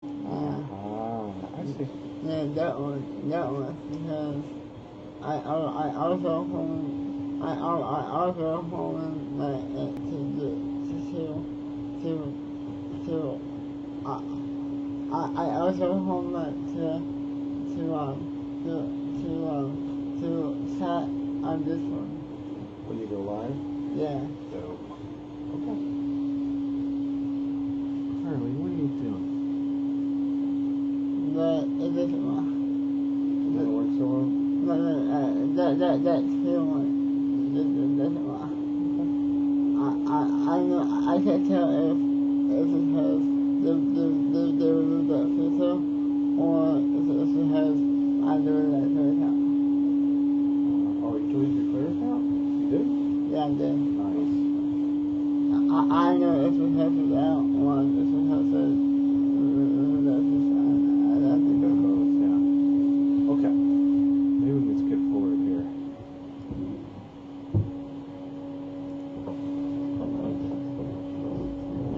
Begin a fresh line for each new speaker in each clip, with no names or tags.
I see.
Yeah, that was because I also home like I also home like to start on this one.
When you go live?
Yeah.
Dope. Okay. Harley, what are you doing?
But it doesn't work.
It doesn't work so well?
That feeling doesn't work. I can't tell if it's because they removed that filter or if it's because I deleted that clear account.
Oh, you deleted your clear account? You did?
Yeah, I did.
Nice.
I know if it's because of that or if it's because of that filter. I think
They're both, yeah. Okay. Maybe we can skip forward here.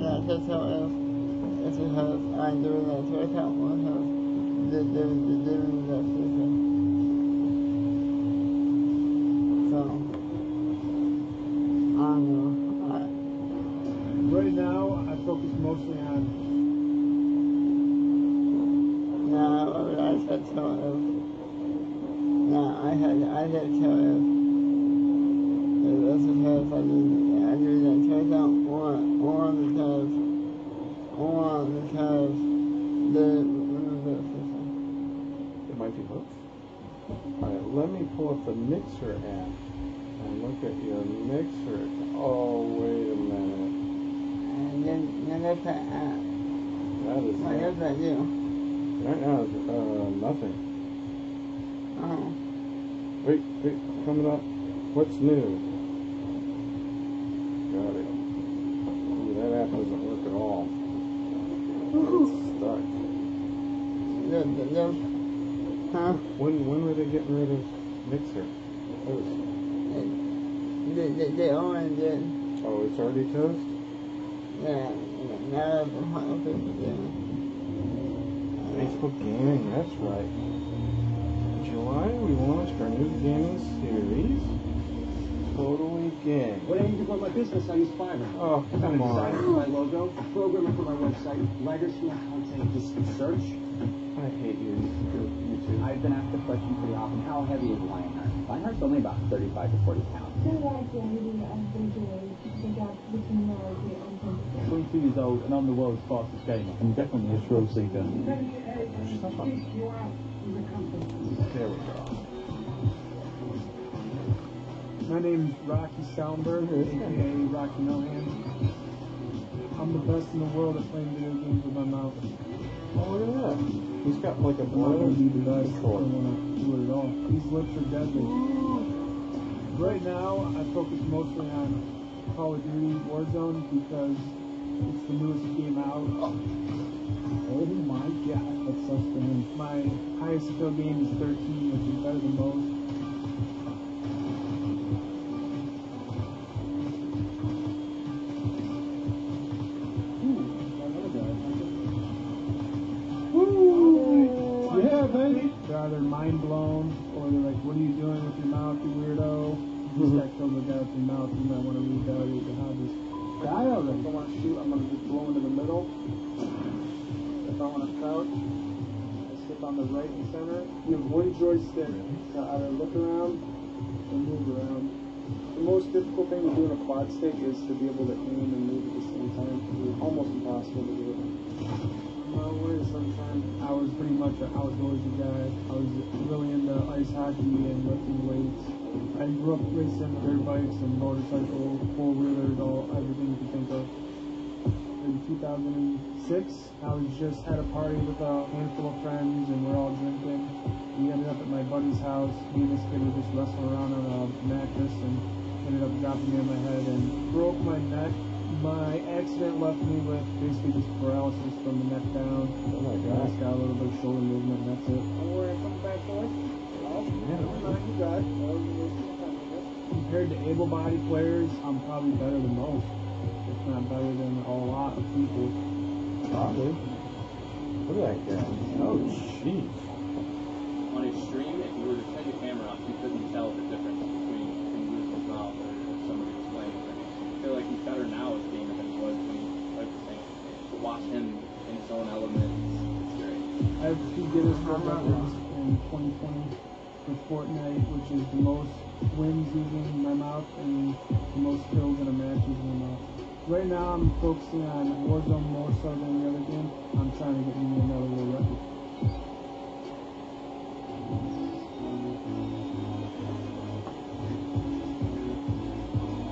Yeah, I can't tell if it's because I deleted that clear account or because they removed that filter. So, I don't know.
Right now, I focus mostly on.
No, I had to tell if. No, I had to tell if it was because I did that check out or because the system.
It might be both. Alright, let me pull up the Mixer app and look at your Mixer. Oh, wait a minute.
And then that's that app.
That is
What does that do?
right now, nothing.
Oh.
Wait, coming up. What's new? Got it. Ooh, that app doesn't work at all. It's stuck.
Huh?
When were they getting rid of Mixer?
They already did.
Oh, it's already toast?
Yeah, now the whole thing again.
Facebook Gaming, that's right. In July, we launched our new gaming series, Totally Game.
When I need to grow my business, I use Fiverr.
Oh,
I'm a
come
designer
on.
for my logo, a programmer for my website, writers for my content, just search.
I hate you, YouTube.
I've been asked the question pretty often, how heavy is Lionheart? Lionheart's only about 35 to 40 pounds. 22 years old and I'm the world's fastest gamer. I'm definitely a thrill seeker.
There we go.
My name's Rocky Salmberg, aka Rocky No Hands. I'm the best in the world at playing video games with my mouth.
Oh, look at that. He's got like a
I'm not gonna be the best. I
control.
don't wanna do it at all. These lips are deadly. Right now, I focus mostly on Call of Duty Warzone because it's the newest game out. Oh my god, that's so strange. My highest skill game is 13, which is better than most. Yeah, baby. They're either mind blown or they're like, "What are you doing with your mouth, you weirdo?" Just that comes with that with your mouth. You might want to reevaluate your hobbies. Die already. If I want to shoot, I'm gonna just blow into the middle. If I want to crouch, I stick on the right and center. You have one joystick to either look around or move around. The most difficult thing to do in a quad stick is to be able to aim and move at the same time. It's almost impossible to do it. When sunshine, I was pretty much an outdoorsy guy. I was really into ice hockey and lifting weights. I grew up racing dirt bikes and motorcycles, four-wheelers, everything you can think of. In 2006, I was just at a party with a handful of friends and we're all drinking. We ended up at my buddy's house. Me and this kid were just wrestling around on a mattress and ended up dropping me on my head and broke my neck. My accident left me with basically just paralysis from the neck down.
Oh my
I
god.
just got a little bit of shoulder movement and that's it. Don't worry, I'm coming back for it. You got it. Compared to able-bodied players, I'm probably better than most. If not better than a lot of people.
Probably. Look at that guy. Oh, jeez.
On his stream, if you were to take the camera off, you couldn't tell the difference between him losing his mouth or somebody was playing with him. I feel like he's better now as a gamer than he was when he played the thing. To watch him in his own element, it's great.
I have 2 Guinness World Records in 2020 for Fortnite, which is the most wins using my mouth and the most kills in a match using my mouth. Right now, I'm focusing on Warzone more so than the other game. I'm trying to get me another world record.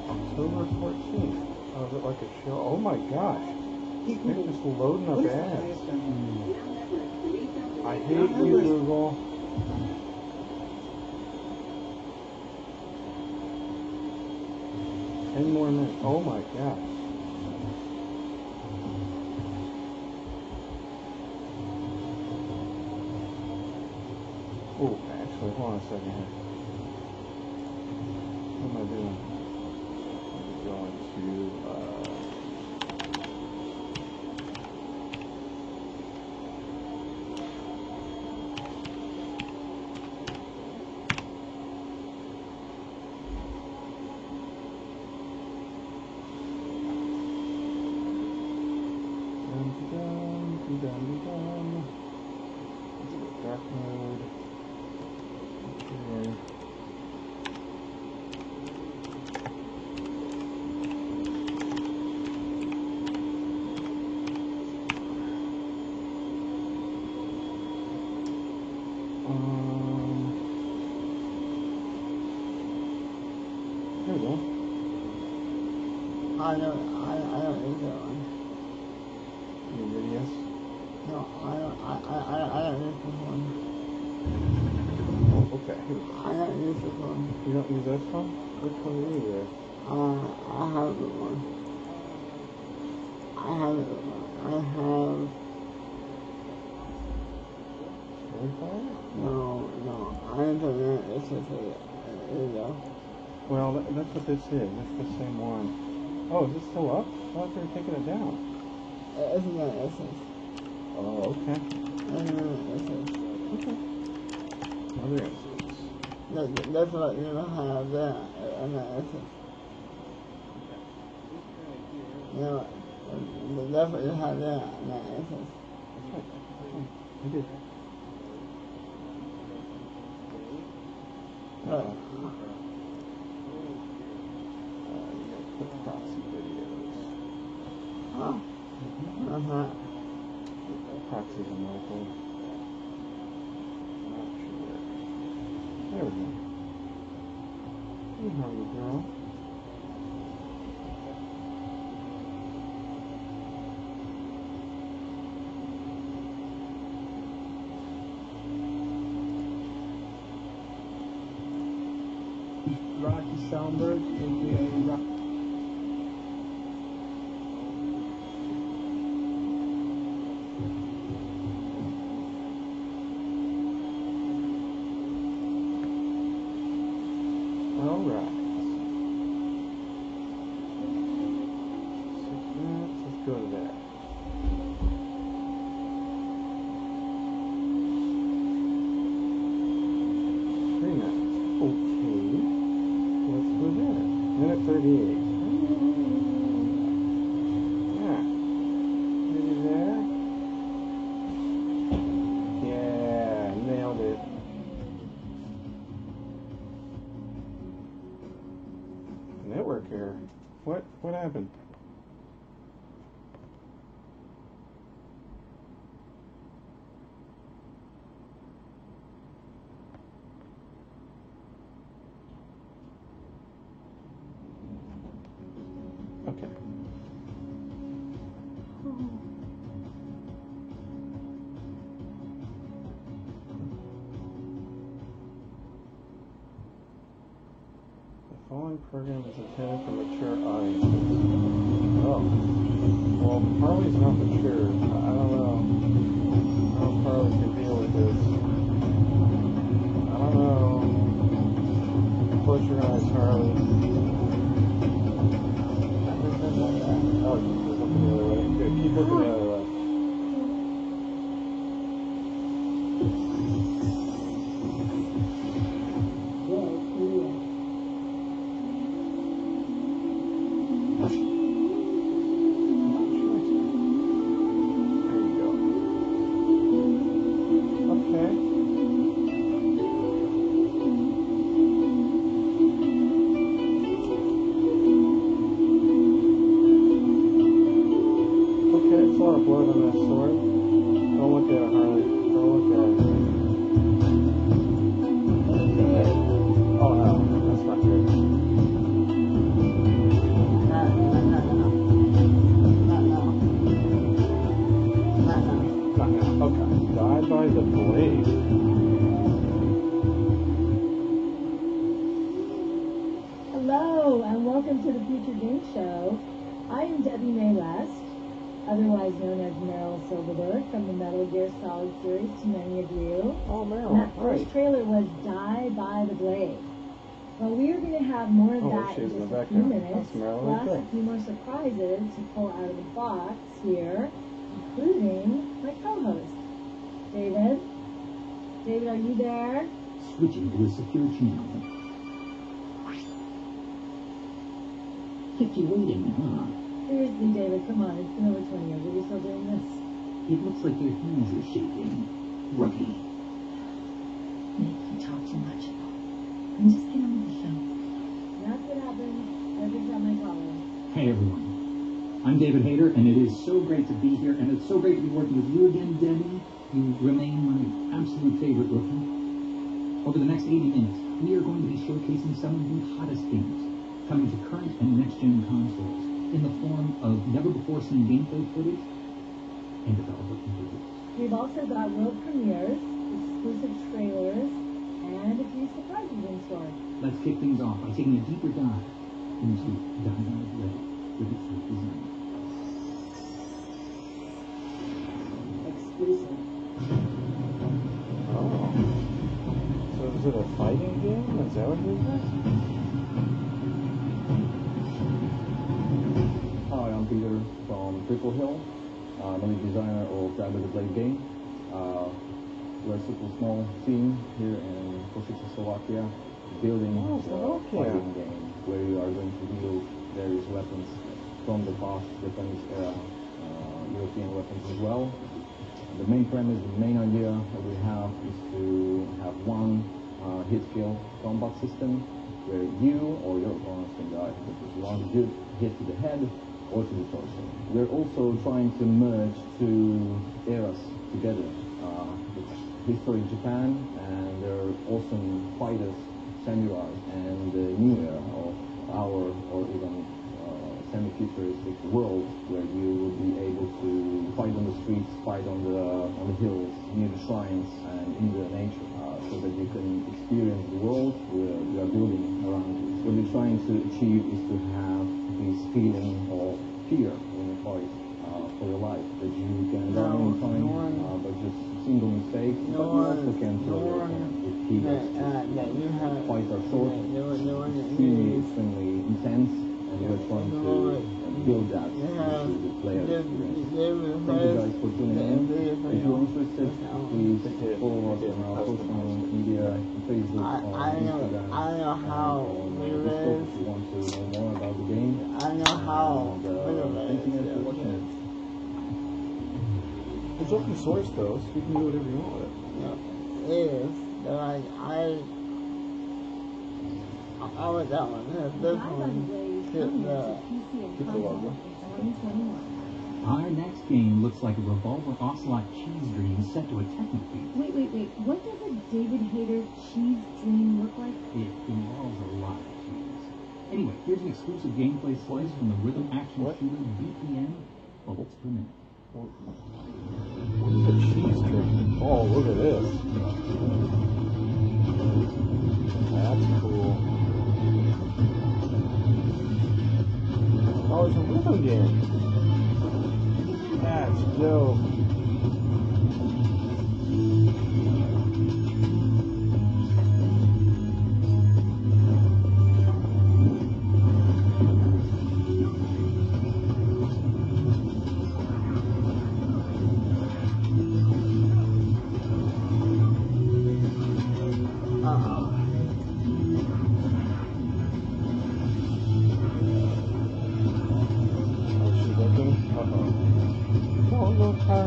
October 14th. Oh, is it like a show? Oh my gosh. They're just loading up ads. I hate you, Google. Ten more minutes. Oh my gosh. Oh, actually, hold on a second here. What am I doing? I'm going to, dark mode. Here. There we go.
I don't use that one.
You videos.
No, I don't use this one.
Oh, okay. Here we go.
I don't use this one.
You don't use this one? Which one do you use?
I have the one. I have it. I have.
Storyfire?
No. I have the. It's just there you go.
Well, that's what this is. It's the same one. Oh, is it still up? I thought they were taking it down.
Isn't that essence?
Oh, okay.
Essence.
Okay. Other instance.
That's what you have there. And that essence. You know, that's what you have there. And that essence.
I did.
But,
You gotta put proxy videos. Proxy's a local. Not sure. There we go. Hey, hungry girl.
Rocky Soundberg, aka Rocky.
Alright. 6 minutes. Let's go to there. Okay. Let's go there. Minute 38. Yeah. Maybe there. Yeah, nailed it. Network error. What happened? Okay. The following program is intended for mature audiences. Oh. Well, Harley's not mature. I don't know. I don't know if Harley can deal with this. I don't know. Close your eyes, Harley. Oh, you're looking the other way. Good. Keep looking the other way. Okay. Die by the blade.
Hello, and welcome to the Future Game Show. I am Debbie May West, otherwise known as Meryl Silverberg from the Metal Gear Solid series to many of you.
Oh, Meryl.
And that
Right.
first trailer was Die by the Blade. Well, we are going to have more of
Oh,
that
she's
in
in the
just a few
background.
minutes,
That's Meryl
plus
right there.
a few more surprises to pull out of the box here, including my co-host, David. David, are you there?
Switching to a secure channel. Kept you waiting, huh?
Seriously, David, come on. It's been over 20 years. Are you still doing this?
It looks like your hands are shaking. Rookie.
Nick, you talk too much. And just get on with the show. That's what happens every time I call him.
Hey everyone, I'm David Hayter, and it is so great to be here, and it's so great to be working with you again, Debbie. You remain my absolute favorite rookie. Over the next 80 minutes, we are going to be showcasing some of the hottest games coming to current and next-gen consoles in the form of never-before-seen gameplay footage and developer interviews.
We've also got world premieres, exclusive trailers, and a few surprises in store.
Let's kick things off by taking a deeper dive into Die by the Blade with its new design.
Exclusive.
Oh. So is it a fighting game? Is that what it is?
Hi, I'm Peter from Triple Hill. I'm the designer of Die by the Blade game. We're a super small team here in Košice, Slovakia, building
Oh,
a
Slovakia.
fighting game where you are going to wield various weapons from the past Japanese era, European weapons as well. The main premise, the main idea that we have is to have one hit kill combat system where you or your opponents can die with just one good hit to the head or to the torso. We're also trying to merge two eras together. The history of Japan and their awesome fighters, samurai, and the new era of our or even semi-futuristic world where you will be able to fight on the streets, fight on the hills, near the shrines, and in the nature, so that you can experience the world we are building around you. What we're trying to achieve is to have this feeling of fear when you fight for your life, that you can die any time by just a single mistake, but you also can kill your opponent if he is fight are short, extremely intense, and we're trying to build that into the player experience. Thank you guys for tuning in. If you're interested, please follow us on our social media, Facebook, on Instagram,
I know how
on
it
Discord
is.
if you want to know more about the game.
I know how
Thank you guys for watching it.
It's open source though, so you can do whatever you want with it.
it is, but I like that one. This one,
Get the logo.
Our next game looks like a Revolver Ocelot cheese dream set to a techno beat.
Wait. What does a David Hayter cheese dream look like?
It involves a lot of cheese. Anyway, here's an exclusive gameplay slice from the rhythm action shooter BPM Bullets Per Minute.
What is a cheese drink? Oh, look at this. That's cool. Oh, it's a rhythm game. That's dope. Oh, she's looking. Uh-oh. Don't look her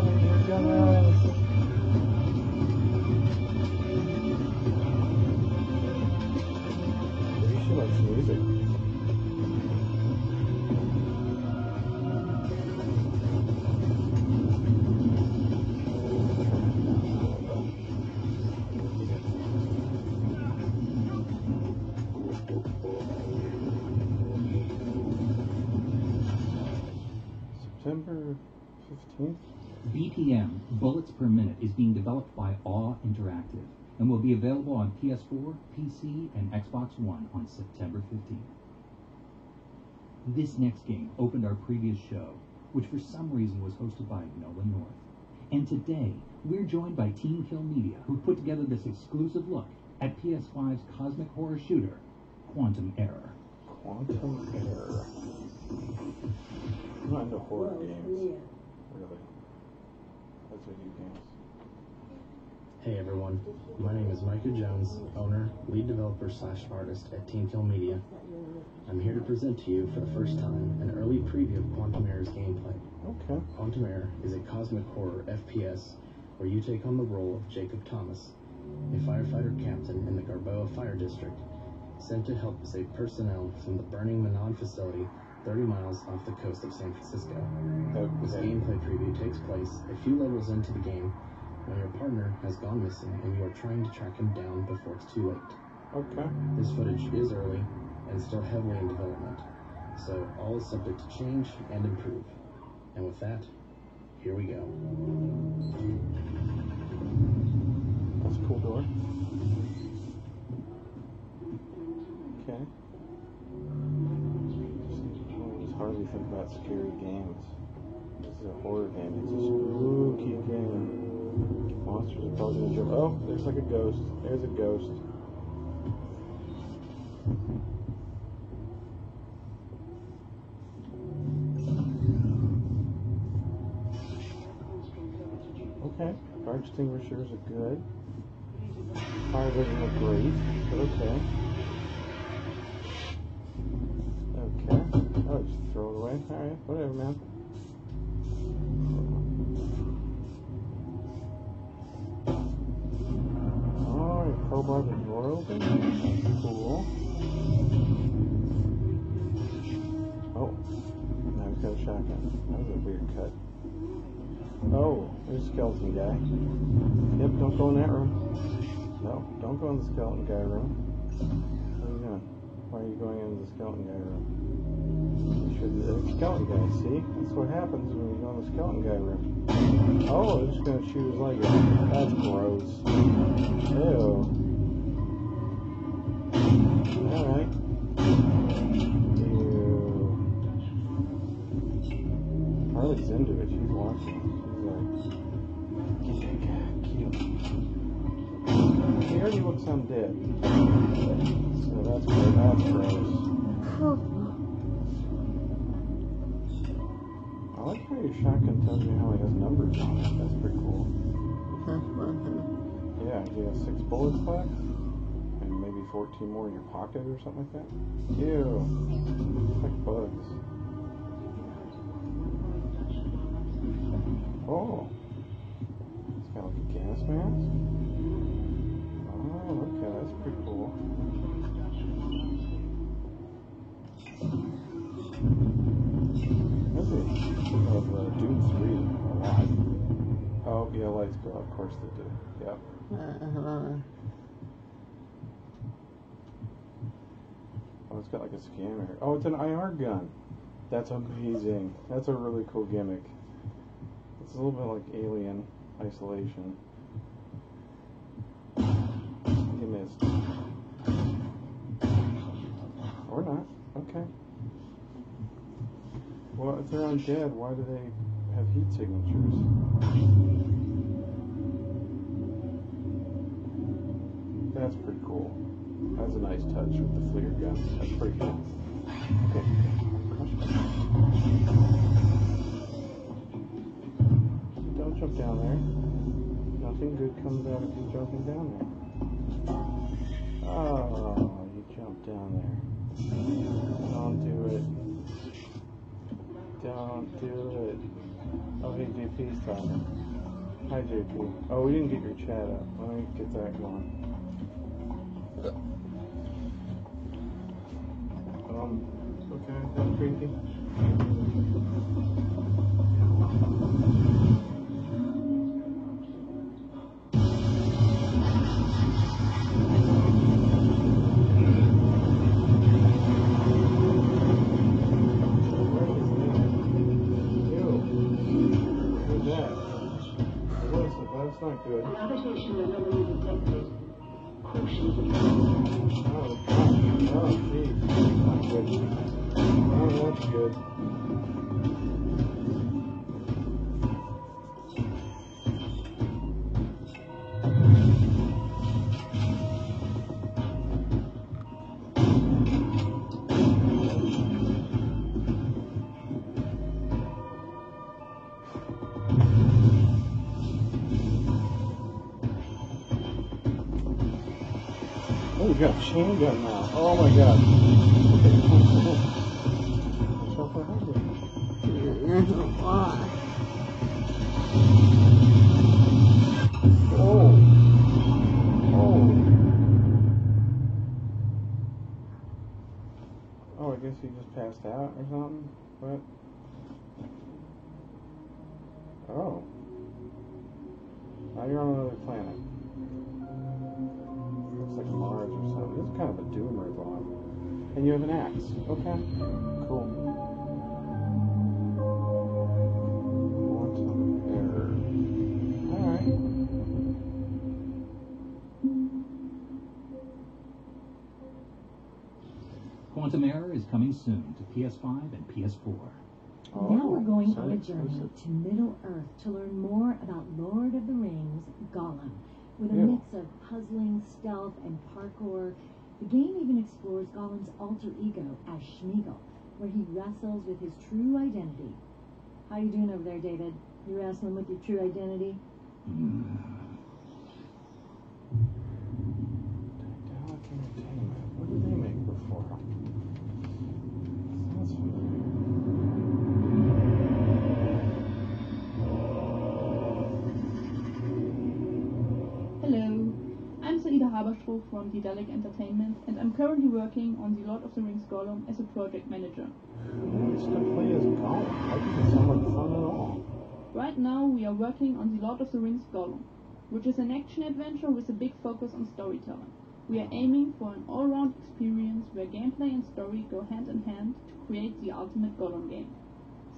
Ultimate is being developed by Awe Interactive and will be available on PS4, PC, and Xbox One on September 15th. This next game opened our previous show, which for some reason was hosted by Nolan North. And today, we're joined by Team Kill Media, who put together this exclusive look at PS5's cosmic horror shooter, Quantum Error.
Quantum Error. I'm not into horror games. Really. That's video games.
Hey everyone, my name is Micah Jones, owner, lead developer / artist at Team Kill Media. I'm here to present to you for the first time an early preview of Quantum Error's gameplay.
Okay.
Quantum Error is a cosmic horror FPS where you take on the role of Jacob Thomas, a firefighter captain in the Garboa Fire District, sent to help save personnel from the burning Manon facility 30 miles off the coast of San Francisco. This gameplay preview takes place a few levels into the game when your partner has gone missing and you are trying to track him down before it's too late.
Okay.
This footage is early and still heavily in development, so all is subject to change and improve. And with that, here we go.
That's a cool door. Okay. It's hardly think about scary games. This is a horror game. It's a spooky game. Monsters are probably gonna jump. Oh, there's like a ghost. There's a ghost. Okay, fire extinguishers are good. Fire doesn't look great, but okay. Okay. Oh, just throw it away. Alright, whatever, man. Oh, your crowbar the drawer open? Cool. Oh, now he's got a shotgun. That was a weird cut. Oh, there's a skeleton guy. Yep, don't go in that room. No, don't go in the skeleton guy room. What are you doing? Why are you going into the skeleton guy room? You should be the skeleton guy, see? That's what happens when you go in the skeleton guy room. Oh, they're just gonna shoot his leg out. That's gross. Ew. Alright. Ew. Harley's into it, she's watching. He already looks undead. So that's good. That's gross. I like how your shotgun tells me how he has numbers on it. That's pretty cool. Yeah, you have 6 bullets left? And maybe 14 more in your pocket or something like that? Ew. It's like bugs. Oh. It's got like a gas mask? Oh, okay, that's pretty cool. This is of Doom 3 a lot. Oh, yeah, lights go out. Of course they do. Yep. Oh, it's got like a scanner. Oh, it's an IR gun. That's amazing. That's a really cool gimmick. It's a little bit like Alien Isolation. You missed. Or not. Okay. Well, if they're undead, why do they have heat signatures? That's pretty cool. That's a nice touch with the FLIR gun. That's pretty cool. Okay. Don't jump down there. Nothing good comes out of you jumping down there. Oh, you jumped down there. Don't do it. Don't do it. Oh, hey, JP's talking. Hi, JP. Oh, we didn't get your chat up. Let me get that going. Okay, that's creepy. not good.
An habitation anomaly detected. Caution.
Oh, jeez. Not good. Oh, that's good. Oh, we got a chain gun now. Oh my god. So for hungry. Oh. Oh, I guess he just passed out or something? What? Oh. Now you're on another planet. Looks like Mars or something. This is kind of a Doom ripoff. And you have an axe. Okay. Cool. Quantum error. Alright.
Quantum Error is coming soon to PS5 and PS4.
Now we're going on a
sounds
journey
expensive.
to Middle Earth to learn more about Lord of the Rings, Gollum. With a
Yeah.
mix of puzzling, stealth, and parkour, the game even explores Gollum's alter ego as Smeagol, where he wrestles with his true identity. How you doing over there, David? You wrestling with your true identity?
Daedalic Entertainment. What did they make before? Sounds familiar.
Hello, I'm Saida Haberstroh from Daedalic Entertainment, and I'm currently working on the Lord of the Rings Gollum as a project manager.
Who wants to play as Gollum? That doesn't sound like fun at all.
Right now we are working on the Lord of the Rings Gollum, which is an action-adventure with a big focus on storytelling. We are aiming for an all-round experience where gameplay and story go hand in hand to create the ultimate Gollum game.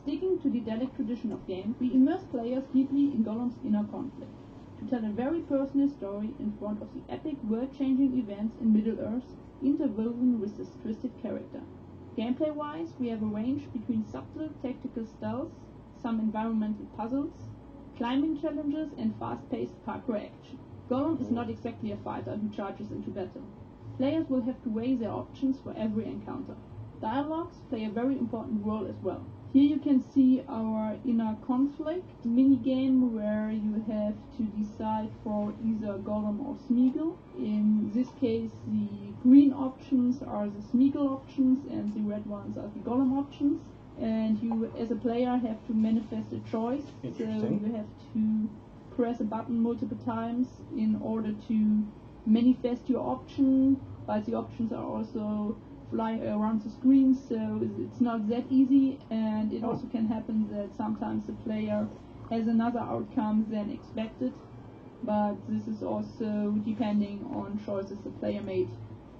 Sticking to the Daedalic tradition of games, we immerse players deeply in Gollum's inner conflict, to tell a very personal story in front of the epic world-changing events in Middle-earth, interwoven with this twisted character. Gameplay-wise, we have a range between subtle tactical stealth, some environmental puzzles, climbing challenges, and fast-paced parkour action. Gollum is not exactly a fighter who charges into battle. Players will have to weigh their options for every encounter. Dialogues play a very important role as well. Here you can see our inner conflict minigame where you have to decide for either Gollum or Smeagol. In this case, the green options are the Smeagol options and the red ones are the Gollum options. And you, as a player, have to manifest a choice. So
Interesting.
you have to press a button multiple times in order to manifest your option, but the options are also flying around the screen, so it's not that easy, and it also can happen that sometimes the player has another outcome than expected, but this is also depending on choices the player made.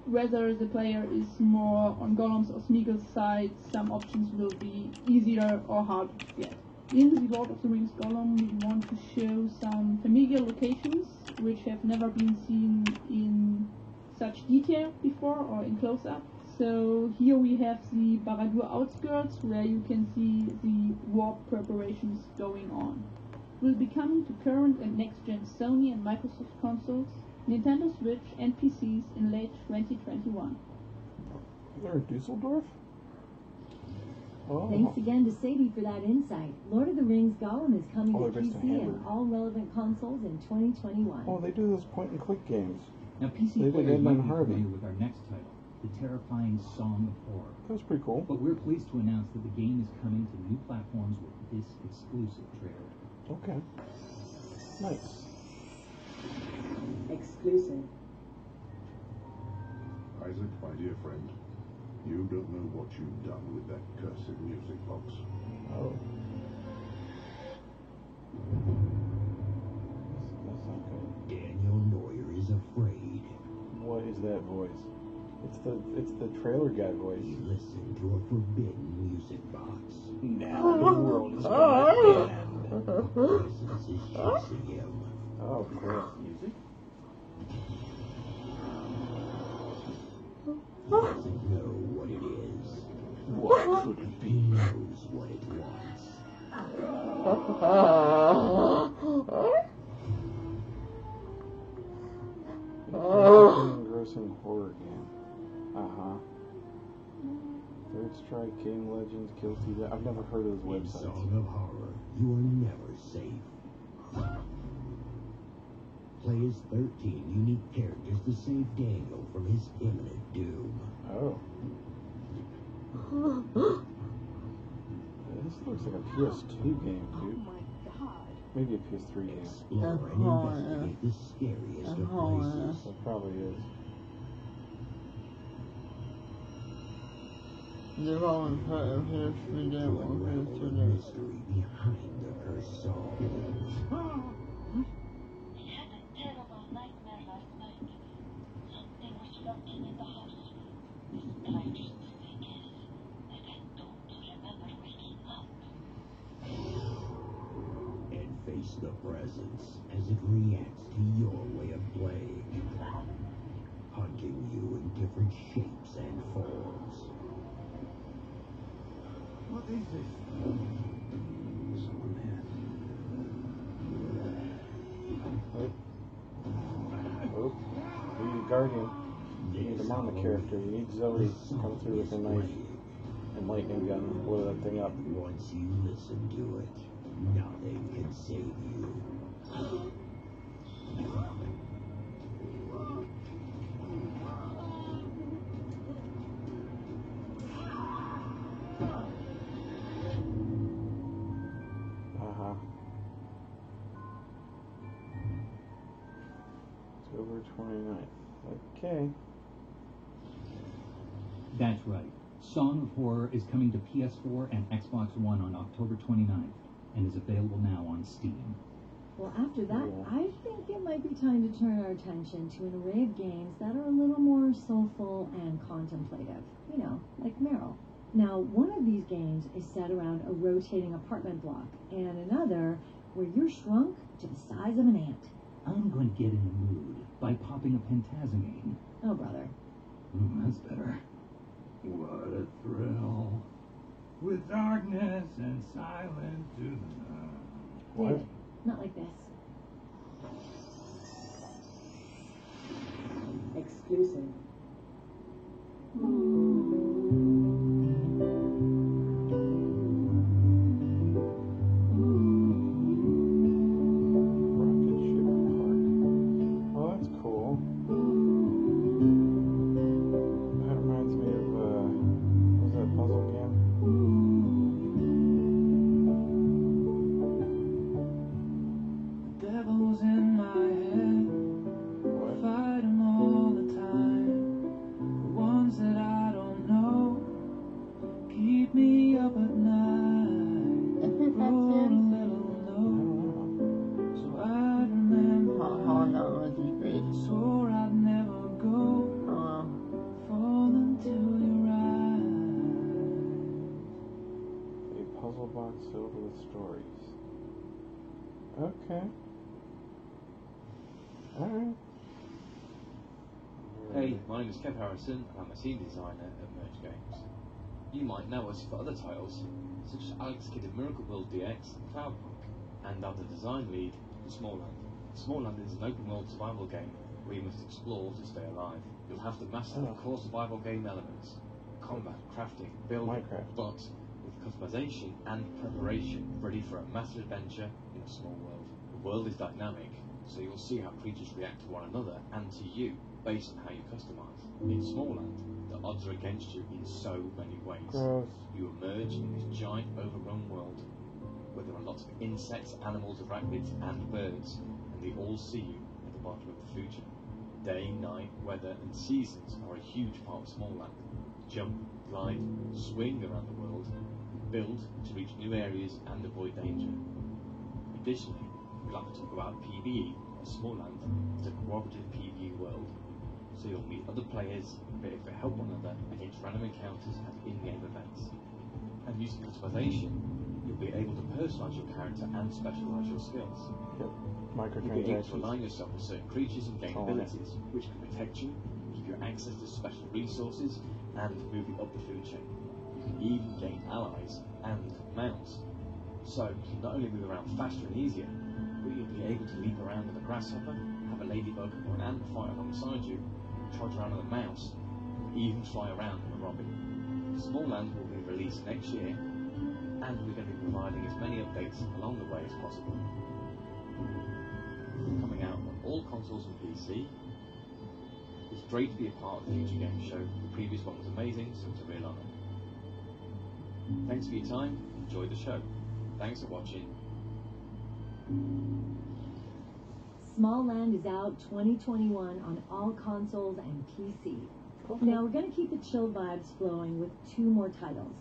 Whether the player is more on Gollum's or Smeagol's side, some options will be easier or harder to get. In the Lord of the Rings Gollum, we want to show some familiar locations which have never been seen in such detail before or in close-up. So here we have the Barad-dûr outskirts where you can see the warp preparations going on. It will be coming to current and next-gen Sony and Microsoft consoles, Nintendo Switch and PCs in late 2021.
They're in Dusseldorf? Oh.
Thanks again to Sadie for that insight. Lord of the Rings Gollum is coming
Oh,
to
they're based in
PC and
Hamburg.
all relevant consoles in 2021.
Oh, they do those point-and-click games.
Now, PC
They did
players
Edmund
might be
Harvey.
familiar with our next title, The Terrifying Song of Horror.
That's pretty cool.
But we're pleased to announce that the game is coming to new platforms with this exclusive trailer.
Okay. Nice.
Exclusive.
Isaac, my dear friend, you don't know what you've done with that cursed music box.
Oh. That's not good.
Daniel Neuer is afraid.
What is that voice? It's the trailer guy voice.
He listened to a forbidden music box.
Now the world is gonna end.
Presence is chasing him.
Oh, cool.
Music?
Doesn't know what it is.
What could it
He
be?
knows what it wants.
Engrossing horror game. Uh-huh. Third Strike, Game Legends, Guilty. I've never heard of those
In
websites.
Song of Horror, you are never safe. Play as 13 unique characters to save Daniel from his imminent doom.
Oh. This looks like a PS2 game, dude. Maybe a PS3 game.
Explore and investigate the scariest of places.
It probably is.
They've all put of his freedom
To
or his
unravel the
freedom.
mystery behind the cursed song.
I had a terrible nightmare last night. Something was lurking in the house. The strangest thing is that I don't remember waking up.
And face the presence as it reacts to your way of playing, hunting you in different shapes and forms.
What is this? Someone there.
Oh. You need a guardian. You need a mama character. You need Zoe to come through with a knife and lightning gun and blow that thing up.
Once you listen to it, nothing can save you.
Uh-huh. October 29th. Okay.
That's right. Song of Horror is coming to PS4 and Xbox One on October 29th and is available now on Steam.
Well, after that,
Yeah.
I think it might be time to turn our attention to an array of games that are a little more soulful and contemplative. You know, like Meryl. Now, one of these games is set around a rotating apartment block, and another where you're shrunk to the size of an ant.
I'm going to get in the mood by popping a Phantasmagame.
Oh, brother.
That's better.
What a thrill. With darkness and silence to the night.
What?
David, not like this. Exclusive.
Rocket Ship Park. Oh, that's cool. That reminds me of, what was that puzzle game?
Devils in my head,
What?
fight 'em all the time. The ones that I don't know keep me up at night.
I think that's
Wrote a
it.
little
I
note
don't know.
so I'd remember.
How that was his face.
Swore I'd never go,
Oh,
fall into your eyes.
A puzzle box filled with stories. Okay. Alright.
Hey, my name is Kev Harrison, and I'm a scene designer at Merge Games. You might know us for other titles, such as Alex Kidd in Miracle World DX and Cloudpunk, and I'm the design lead for Smallland. Smallland is an open world survival game where you must explore to stay alive. You'll have to master the core survival game elements: combat, crafting, building,
Minecraft.
but with customization and preparation, ready for a massive adventure in a small world. The world is dynamic, so you'll see how creatures react to one another and to you based on how you customize. In Smallland, the odds are against you in so many ways.
Gross.
You emerge in this giant overrun world where there are lots of insects, animals, arachnids and birds, and they all see you at the bottom of the food chain. Day, night, weather and seasons are a huge part of Smallland. Jump, glide, swing around the world, build to reach new areas and avoid danger. Additionally, we'd like to talk about PvE, as Smallland is a cooperative PvE world. So you'll meet other players, be able to help one another against random encounters and in-game events. And using customization, you'll be able to personalise your character and specialise your skills.
Yep.
You'll be able to
Microtransactions.
align yourself with certain creatures and gain
Oh,
abilities, which can protect you, give you access to special resources, and move you up the food chain. You can even gain allies and mounts. So, you can not only move around faster and easier, but you'll be able to leap around with a grasshopper, have a ladybug or an ant fight alongside you, trot around with a mouse, and even fly around with a robin. Small Land will be released next year, and we're going to be providing as many updates along the way as possible. Coming out on all consoles and PC. It's great to be a part of the Future Game Show. The previous one was amazing, so it's a real honour. Thanks for your time. Enjoy the show. Thanks for watching.
Small Land is out 2021 on all consoles and PC. Now we're going to keep the chill vibes flowing with 2 more titles.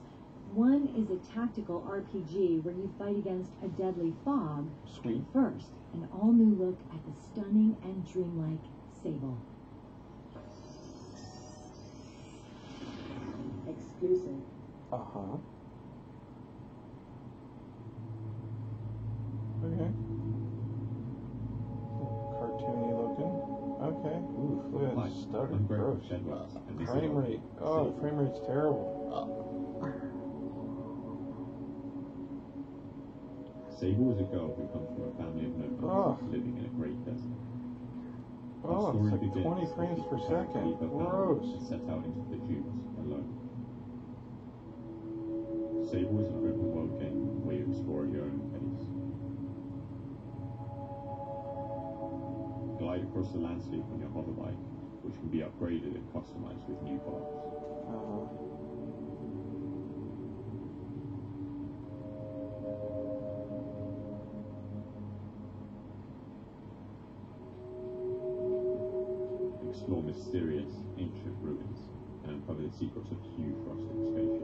One is a tactical RPG where you fight against a deadly fog.
Sweet.
And first, an all-new look at the stunning and dreamlike Sable. Exclusive.
Uh-huh. Okay. Cartoony looking. Okay. Oof, look at that stutter. Gross. Frame rate. Oh, the frame rate's terrible.
Sable is a girl who comes from a family of nomads living in a great desert.
Oh, it's like 20 frames per second. Gross.
Set out into the dunes alone. Sable is an open world game where you explore at your own pace. Glide across the landscape on your hoverbike, which can be upgraded and customized with new parts. Explore mysterious, ancient ruins and uncover the secrets of huge rusting spaceships.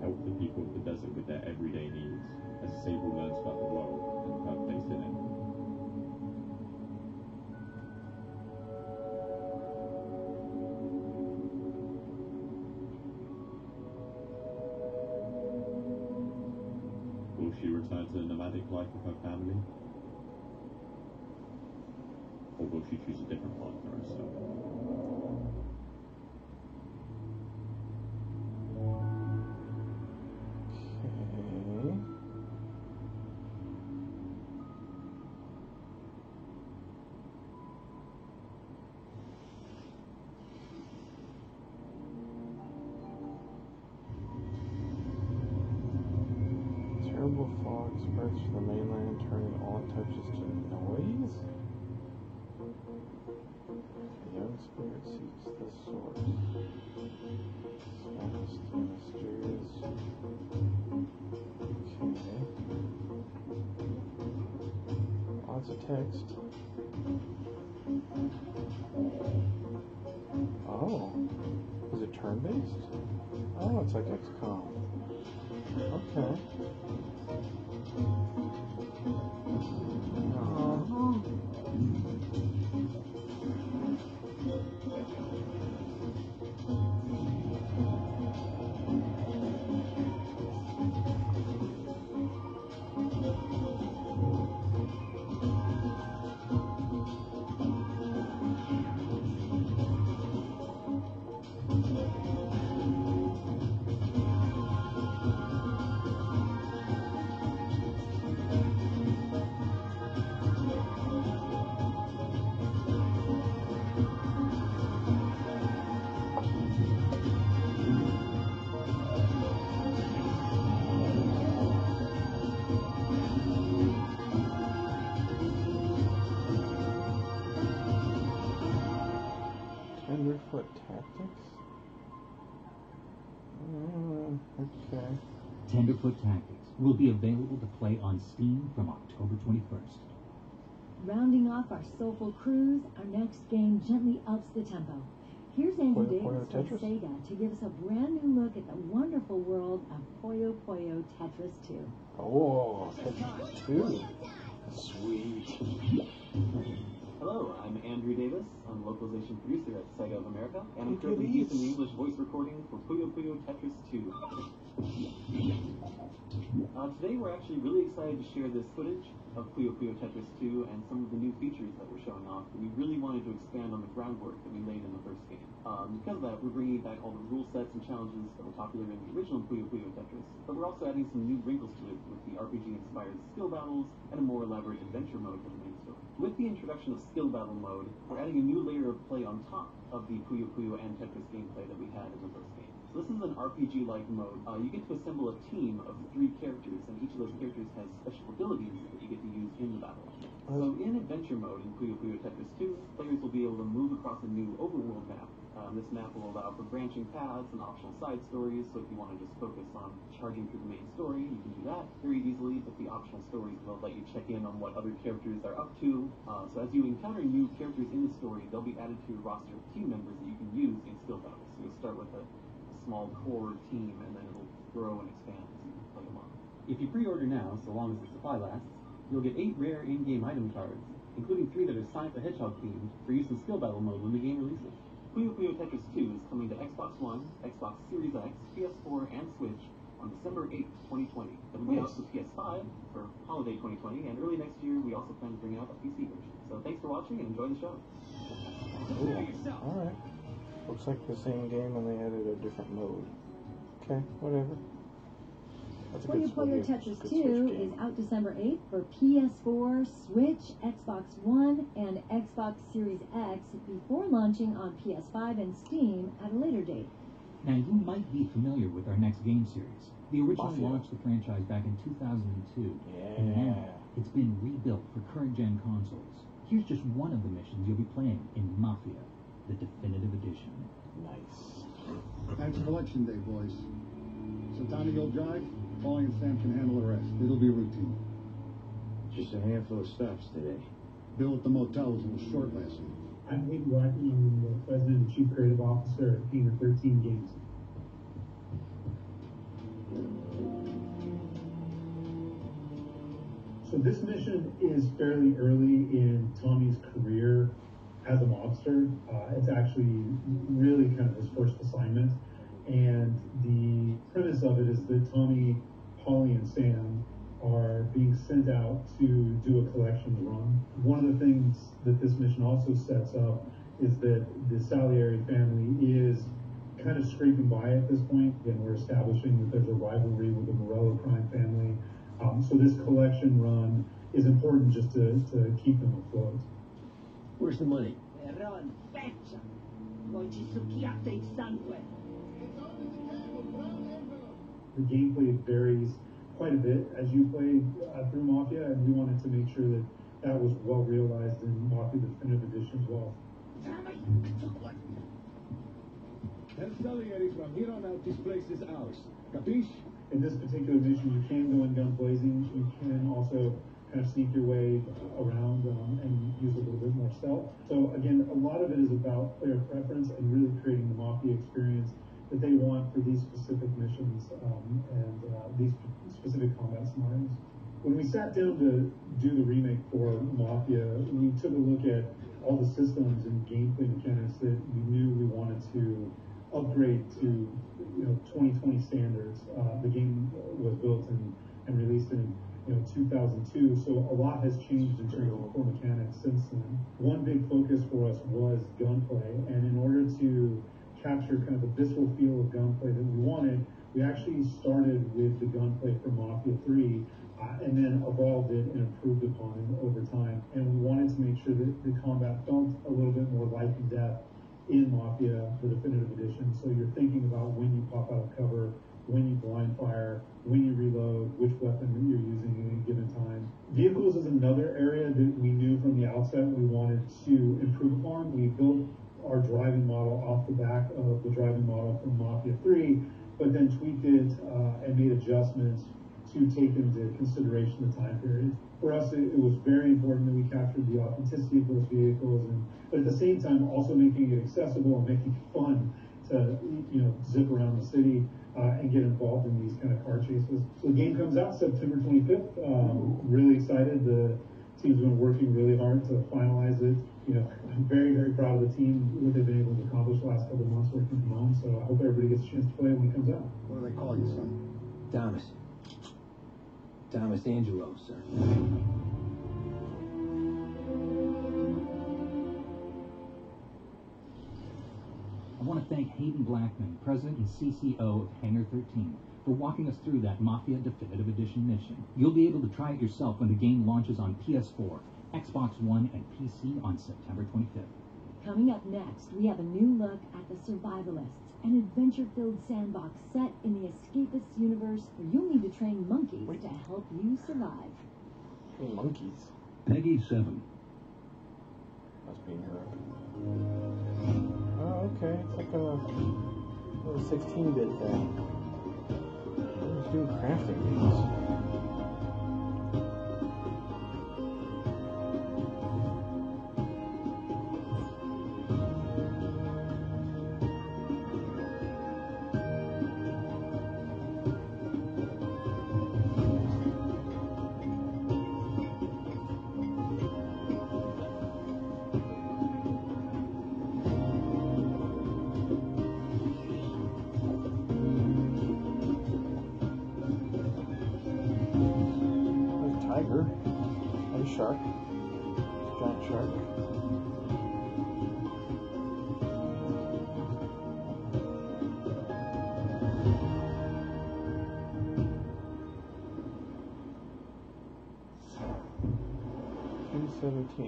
Help the people of the desert with their everyday needs as Sable learns about the world and her place in it. Will she return to the nomadic life of her family? Or will she choose a different partner herself?
Okay. Terrible fog spreads from the mainland, turning all it touches to noise. The young spirit seeks the source. Vast and mysterious. Okay. Lots of text. Oh. Is it turn-based? Oh, it's like XCOM. Okay. Tenderfoot Tactics? Okay.
Tenderfoot Tactics will be available to play on Steam from October 21st.
Rounding off our soulful cruise, our next game gently ups the tempo.
Here's Andrew
Puyo Puyo
Davis from
Tetris?
Sega to give us a brand new look at the wonderful world of Puyo Puyo Tetris 2.
Oh, Tetris 2.
Sweet. Hello, I'm Andrew Davis. I'm a localization producer at Sega of America, and I'm currently using the English voice recording for Puyo Puyo Tetris 2. Today we're actually really excited to share this footage of Puyo Puyo Tetris 2 and some of the new features that we're showing off. We really wanted to expand on the groundwork that we laid in the first game. Because of that, we're bringing back all the rule sets and challenges that were popular in the original Puyo Puyo Tetris, but we're also adding some new wrinkles to it with the RPG-inspired skill battles and a more elaborate adventure mode for the main story. With the introduction of skill battle mode, we're adding a new layer of play on top of the Puyo Puyo and Tetris gameplay that we had in the first game. So this is an RPG-like mode. You get to assemble a team of 3 characters, and each of those characters has special abilities that you get to use in the battle. So in adventure mode in Puyo Puyo Tetris 2, players will be able to move across a new overworld map. This map will allow for branching paths and optional side stories, so if you want to just focus on charging through the main story, you can do that very easily, but the optional stories will let you check in on what other characters are up to. So as you encounter new characters in the story, they'll be added to your roster of team members that you can use in skill battles. So you'll start with a small core team, and then it'll grow and expand as you play along. If you pre-order now, so long as the supply lasts, you'll get 8 rare in-game item cards, including 3 that are Sonic the Hedgehog themed for use in skill battle mode when the game releases. Puyo Puyo Tetris 2 is coming to Xbox One, Xbox Series X, PS4, and Switch on December 8th, 2020. It'll be out for PS5 for holiday 2020, and early next year we also plan to bring out a PC version. So thanks for watching and enjoy the show.
Alright. Looks like the same game and they added a different mode. Okay, whatever. That's a
Puyo
good
Puyo
Switch
Tetris
game.
2 is out December 8th for PS4, Switch, Xbox One, and Xbox Series X before launching on PS5 and Steam at a later date.
Now, you might be familiar with our next game series. The original
Mafia.
launched the franchise back in 2002, and
Yeah.
now it's been rebuilt for current-gen consoles. Here's just one of the missions you'll be playing in Mafia, the definitive edition.
Nice.
Thanks for election day, boys. So Tommy, you'll drive? Paulie and Sam can handle the rest. It'll be routine.
Just a handful of stops today.
Bill at the motel was a little short last week.
I'm Hayden Blackman. I'm the President and Chief Creative Officer at Gamer 13 Games. So this mission is fairly early in Tommy's career as a mobster. It's actually really kind of his first assignment. And the premise of it is that Tommy, Paulie, and Sam are being sent out to do a collections run. One of the things that this mission also sets up is that the Salieri family is kind of scraping by at this point, and we're establishing that there's a rivalry with the Morello crime family. So this collection run is important just to keep them afloat.
Where's the money?
The gameplay varies quite a bit as you play through Mafia, and we wanted to make sure that that was well realized in Mafia Definitive Edition as well.
And Salieri, from here on out, this place is ours. Capiche?
In this particular mission, you can go in guns blazing. You can also kind of sneak your way around and use a little bit more stealth. So again, a lot of it is about player preference and really creating the Mafia experience that they want for these specific missions and these specific combat scenarios. When we sat down to do the remake for Mafia, we took a look at all the systems and gameplay mechanics that we knew we wanted to upgrade to 2020 standards. The game was built and released in 2002, so a lot has changed in terms of core mechanics since then. One big focus for us was gunplay, and in order to capture kind of the visceral feel of gunplay that we wanted, we actually started with the gunplay for Mafia 3 and then evolved it and improved upon it over time. And we wanted to make sure that the combat felt a little bit more life and death in Mafia, the Definitive Edition. So you're thinking about when you pop out of cover, when you blind fire, when you reload, which weapon you're using at any given time. Vehicles is another area that we knew from the outset we wanted to improve upon. We built our driving model off the back of the driving model from Mafia 3, but then tweaked it and made adjustments to take into consideration the time period. For us, it was very important that we captured the authenticity of those vehicles, but at the same time also making it accessible and making it fun to zip around the city and get involved in these kind of car chases. So the game comes out September 25th. Really excited. The team's been working really hard to finalize it. I'm very, very proud of the team, what they've been able to accomplish the last couple of months working from home. So I hope everybody gets a chance to play when it comes out.
What do they call you, son?
Thomas. Thomas Angelo, sir.
I want to thank Hayden Blackman, President and CCO of Hangar 13, for walking us through that Mafia Definitive Edition mission. You'll be able to try it yourself when the game launches on PS4, Xbox One, and PC on September 25th.
Coming up next, we have a new look at The Survivalists, an adventure-filled sandbox set in the escapist universe where you'll need to train monkeys to help you survive.
Train monkeys?
Peggy 7.
Must be her. Oh, okay. It's like a little 16-bit thing. Who's doing crafting games? Tiger, a shark, giant shark.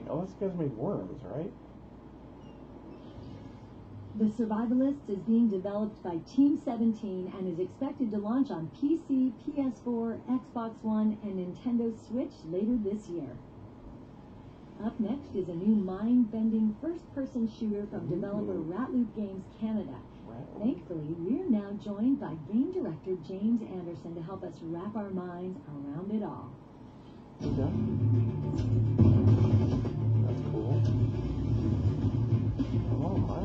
Oh, this guy's made worms, right?
The Survivalists is being developed by Team 17 and is expected to launch on PC, PS4, Xbox One, and Nintendo Switch later this year. Up next is a new mind-bending first-person shooter from developer Ratloop Games Canada. Thankfully, we're now joined by game director James Anderson to help us wrap our minds around it all.
Okay. That's cool. Oh, my.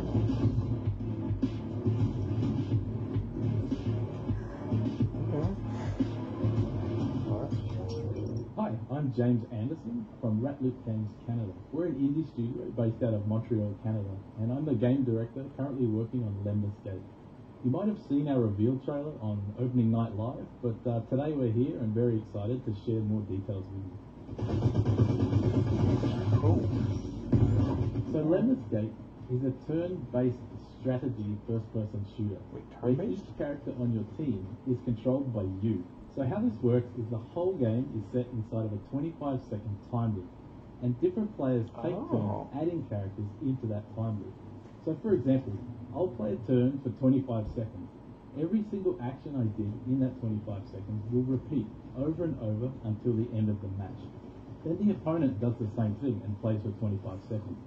Hi, I'm James Anderson from Ratloop Games Canada. We're an indie studio based out of Montreal, Canada, and I'm the game director currently working on Lemnis Gate. You might have seen our reveal trailer on opening night live, but today we're here and very excited to share more details with you.
Cool.
So Lemnis Gate is a turn-based strategy first-person shooter. Where each character on your team is controlled by you. So how this works is the whole game is set inside of a 25-second time loop, and different players take turns adding characters into that time loop. So for example, I'll play a turn for 25 seconds. Every single action I did in that 25 seconds will repeat over and over until the end of the match. Then the opponent does the same thing and plays for 25 seconds.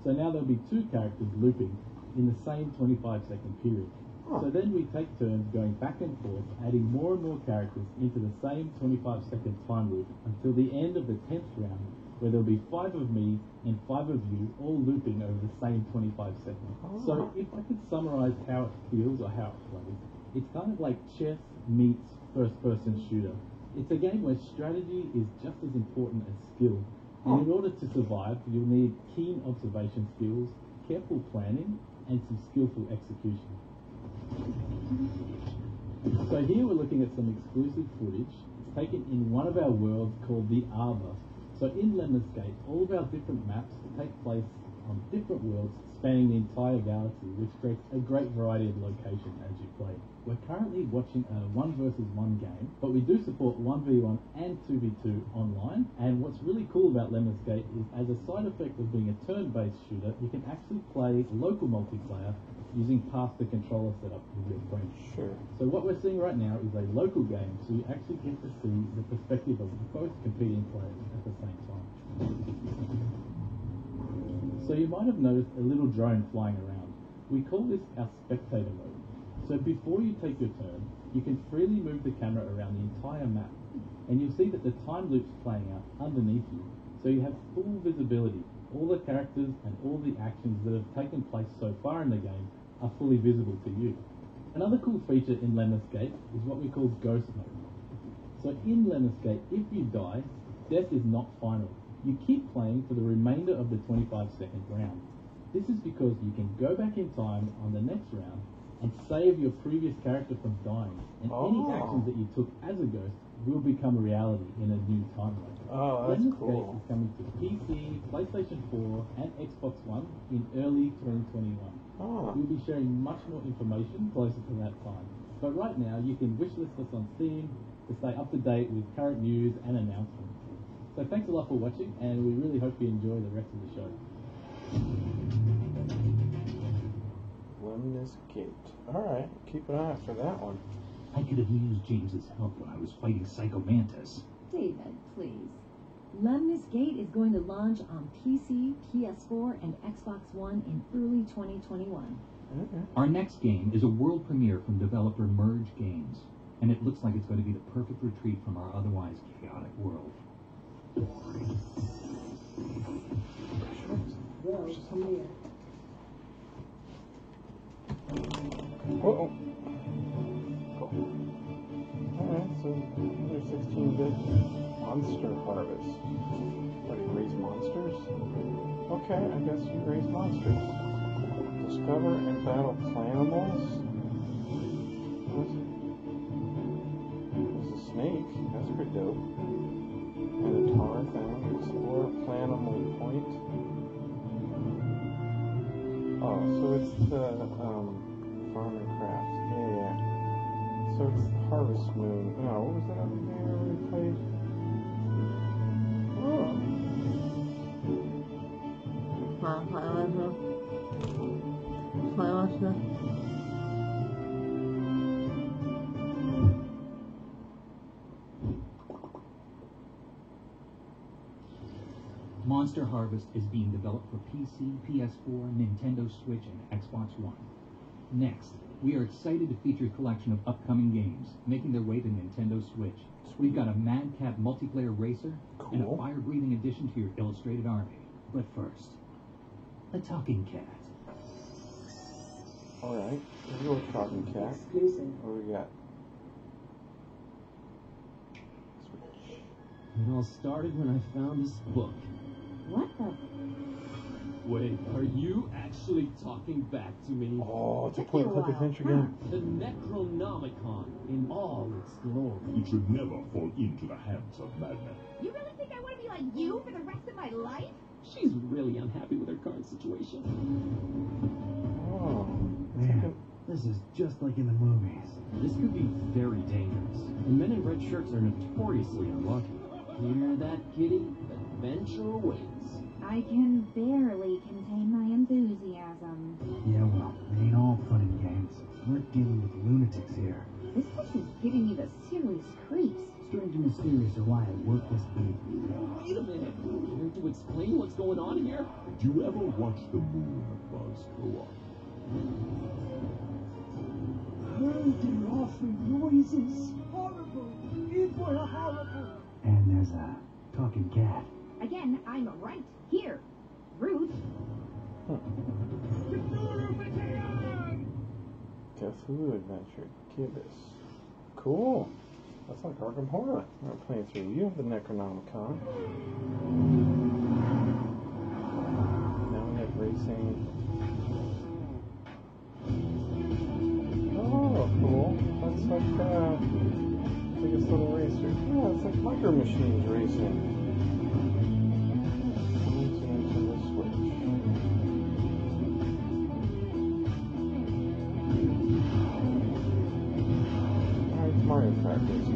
So now there'll be two characters looping in the same 25-second period. So then we take turns going back and forth, adding more and more characters into the same 25-second time loop until the end of the 10th round, where there'll be 5 of me and 5 of you all looping over the same 25 seconds. So if I could summarize how it feels or how it plays, it's kind of like chess meets first-person shooter. It's a game where strategy is just as important as skill. And in order to survive, you'll need keen observation skills, careful planning, and some skillful execution. So here we're looking at some exclusive footage taken in one of our worlds called the Arbor. So in Lemnis Gate, all of our different maps take place on different worlds spanning the entire galaxy, which creates a great variety of location as you play. We're currently watching a 1 versus 1 game, but we do support 1v1 and 2v2 online. And what's really cool about Lemnis Gate is, as a side effect of being a turn-based shooter, you can actually play local multiplayer using past the controller setup with your friends. Sure. So what we're seeing right now is a local game, so you actually get to see the perspective of both competing players at the same time. So you might have noticed a little drone flying around. We call this our spectator mode. So before you take your turn, you can freely move the camera around the entire map, and you'll see that the time loop's playing out underneath you, so you have full visibility. All the characters and all the actions that have taken place so far in the game are fully visible to you. Another cool feature in Lemnis Gate is what we call Ghost Mode. So in Lemnis Gate, if you die, death is not final. You keep playing for the remainder of the 25-second round. This is because you can go back in time on the next round and save your previous character from dying, and any actions that you took as a ghost will become a reality in a new timeline.
Oh, that's
Lemnis
cool.
Gate is coming to PC, PlayStation 4, and Xbox One in early 2021.
Oh.
We'll be sharing much more information closer to that time. But right now, you can wishlist us on Steam to stay up to date with current news and announcements. So thanks a lot for watching, and we really hope you enjoy the rest of the show.
Lemnis Gate. Alright, keep an eye out for that one.
I could have used James's help when I was fighting Psycho Mantis.
David, please. Lemnis Gate is going to launch on PC, PS4, and Xbox One in early 2021.
Okay.
Our next game is a world premiere from developer Merge Games, and it looks like it's going to be the perfect retreat from our otherwise chaotic world.
Well, come here.
Uh-oh. Alright, so another 16-bit monster harvest. What, do you raise monsters? Okay, I guess you raise monsters. Discover and battle planimals? There's a snake. That's pretty dope. And a tar thing. Explore Planimal Point. Oh, so it's the farm and craft. Yeah. So it's the Harvest Moon. No, what was that other game I already played?
Monster Harvest is being developed for PC, PS4, Nintendo Switch, and Xbox One. Next, we are excited to feature a collection of upcoming games making their way to Nintendo Switch. We've got a Madcap multiplayer racer and a fire-breathing addition to your illustrated army. But first, a talking cat.
Alright, let's go with Talking Cat.
Exclusive.
What do we got?
It all started when I found this book.
What the?
Wait, are you actually talking back to me?
Oh, it's a point-click adventure game.
The Necronomicon in all its glory.
You should never fall into the hands of madmen.
You really think I want to be like you for the rest of my life?
She's really unhappy with her current situation.
Oh.
Man, this is just like in the movies. This could be very dangerous. And men in red shirts are notoriously unlucky. Hear that, kitty? Adventure awaits.
I can barely contain my enthusiasm.
Yeah, well, it ain't all fun and games. We're dealing with lunatics here.
This place is giving me the serious creeps.
Strange and mysterious are why I work this beat.
Wait a minute. Care to explain what's going on here?
Did you ever watch the moon buzz go up?
Heard the awful noises. Horrible. It were horrible.
And there's a talking cat.
Again, I'm right here. Ruth.
Cthulhu Adventure. Gibbous. Cool. That's like Arkham Horror. We're playing through. You have the Necronomicon. Now we have racing. Oh, cool. That's like biggest little racer. Yeah, it's like Micro Machines racing. Mario Kart racing.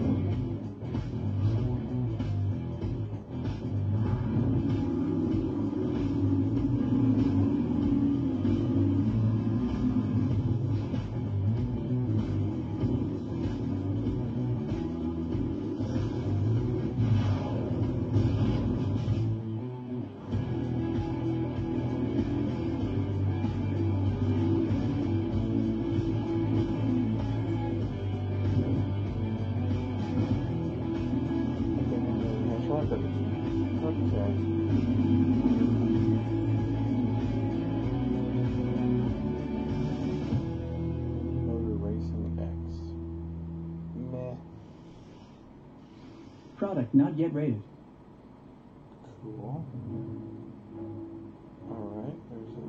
not yet rated.
Cool. Alright, there's a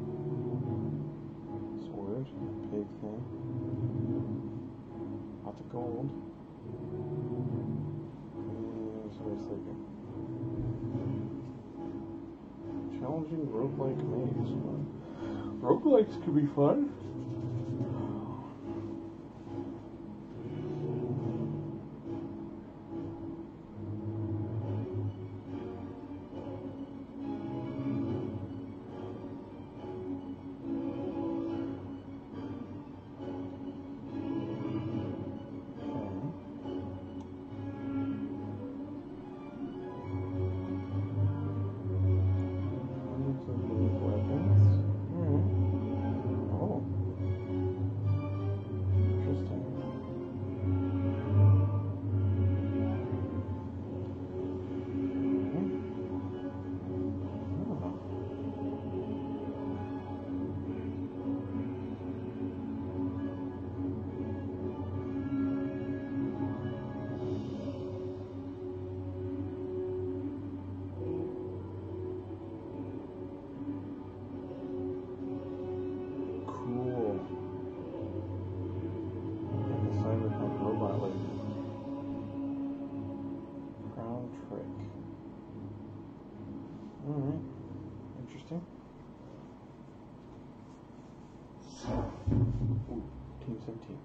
sword, a pig thing. Lots of gold. And so I was thinking. Challenging roguelike maze. Roguelikes could be fun. Team 17.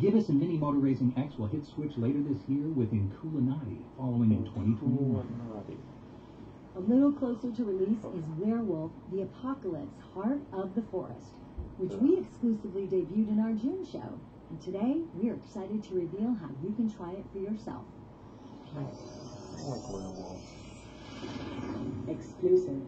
Gibbous and Mini Motor Racing X will hit Switch later this year with Inkulinati, following in 2021.
A little closer to release is Werewolf: The Apocalypse Heart of the Forest, which we exclusively debuted in our June show. And today, we are excited to reveal how you can try it for yourself.
I like werewolves.
Exclusive.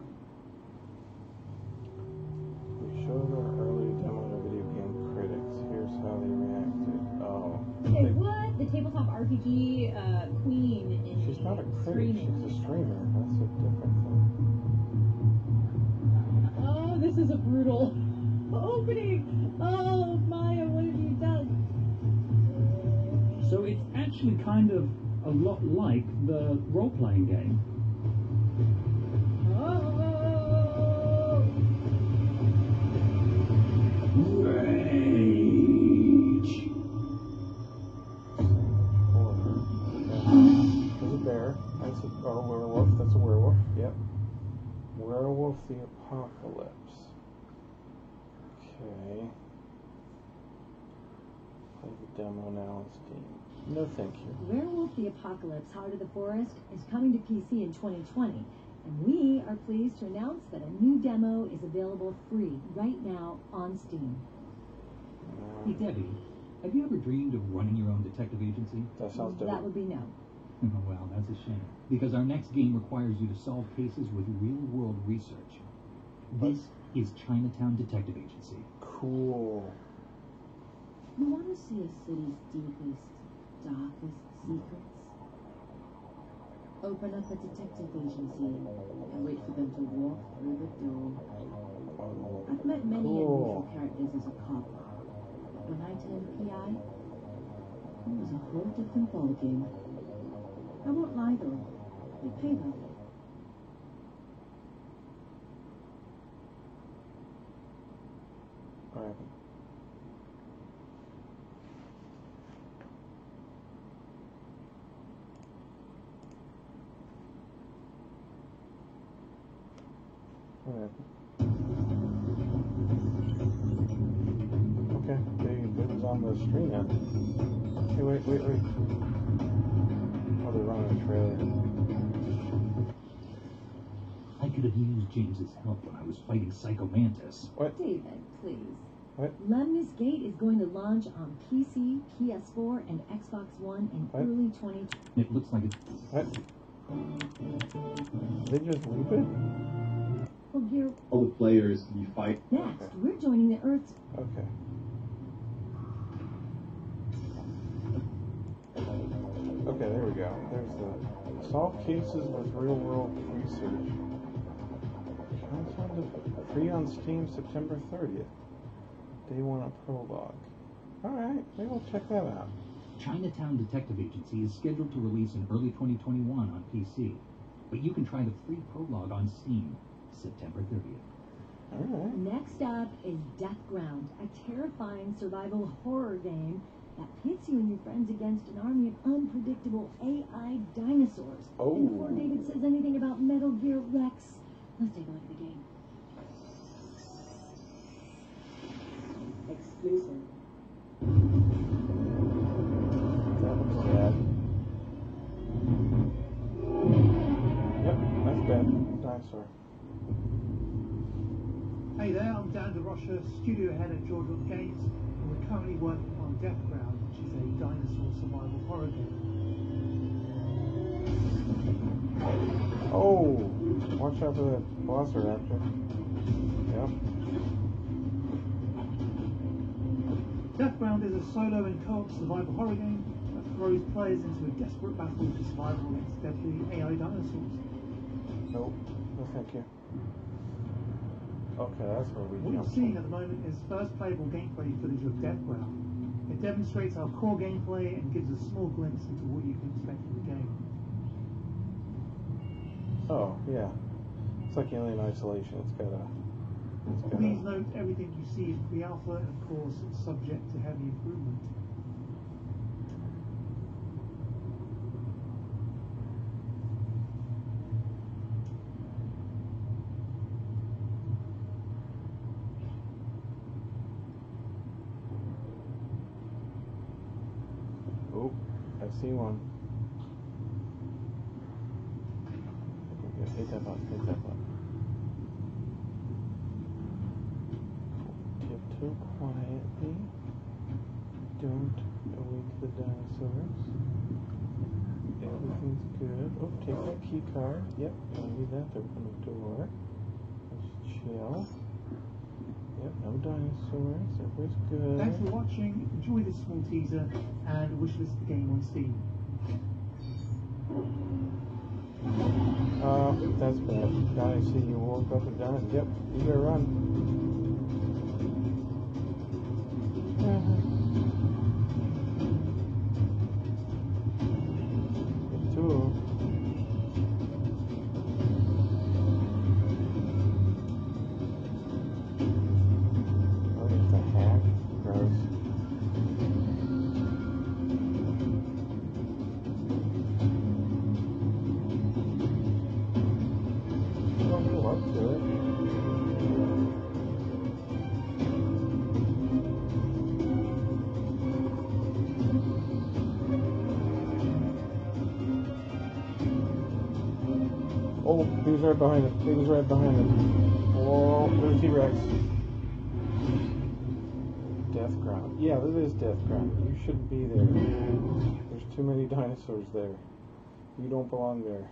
We showed our early demo to video game critics. Here's how they reacted. Oh.
Okay, what? The tabletop RPG queen in
She's not a critic,
streaming.
she's a streamer. That's a different thing.
Oh, this is a brutal opening. Oh, Maya, what have you done?
So it's actually kind of a lot like the role-playing game.
There's a bear. That's a werewolf. That's a werewolf. Yep. Werewolf the Apocalypse. Okay. Play the demo now on Steam. No, thank you.
Werewolf: The Apocalypse Heart of the Forest is coming to PC in 2020, and we are pleased to announce that a new demo is available free right now on Steam.
Hey, Debbie, have you ever dreamed of running your own detective agency?
That sounds
That would be no.
Well, that's a shame. Because our next game requires you to solve cases with real-world research. This is Chinatown Detective Agency.
Cool.
You want to see a city's deepest, darkest secrets? Open up a detective agency and wait for them to walk through the door. I've met many unusual characters as a cop. When I turned PI, it was a whole different ballgame. I won't lie though, they pay well.
What happened? What happened? Okay, it was on the screen now. Hey, wait. Oh, they're running a trailer.
I could have used James's help when I was fighting Psycho Mantis.
What?
David, please.
What?
Lemnis Gate is going to launch on PC, PS4, and Xbox One in
What?
early 2020.
It looks like it's...
What? They just leave it?
Well, Gear,
All the players you fight.
next, we're joining the Earth's...
Okay. Okay, there we go. There's the solve cases with real-world research. Free on Steam September 30th. Day 1 of prologue. Alright, maybe we'll check that out.
Chinatown Detective Agency is scheduled to release in early 2021 on PC, but you can try the free prologue on Steam September 30th.
Alright.
Next up is Deathground, a terrifying survival horror game that pits you and your friends against an army of unpredictable AI dinosaurs.
Oh.
And before David says anything about Metal Gear Rex, let's take a look at the game. Exclusive.
That looks bad. Yep, that's bad. Dinosaur.
Hey there, I'm Dan DeRocha, studio head at George Rock Games, and we're currently working on Deathground, which is a dinosaur survival horror game.
Oh! Watch out for that Velociraptor. Yep.
Deathground is a solo and co-op survival horror game that throws players into a desperate battle for survival against deadly AI dinosaurs.
Nope. No thank you. Okay, that's where we
What
jump.
you're seeing at the moment is first playable gameplay footage of Deathground. It demonstrates our core gameplay and gives a small glimpse into what you can expect in the game.
Oh, yeah. It's like Alien Isolation. It's got a...
Please note everything you see is pre-alpha and of course it's subject to heavy improvement.
Oh, I see one. Yeah, hit that button, hit that button. Tiptoe quietly. Don't awake the dinosaurs. Everything's good. Oh, take that key card. Yep, don't need that to open the door. Let's chill. Yep, no dinosaurs. Everything's good.
Thanks for watching, enjoy this small teaser and wishlist the game on Steam.
That's bad. Donnie, see you woke up and done. Yep, you better run. There's two of them. Oh, it's a hack. Gross. Don't go up to it. Oh, he was right behind us. He was right behind us. Oh, there's T-Rex. Deathground. Yeah, this is Deathground. You shouldn't be there. There's too many dinosaurs there. You don't belong there.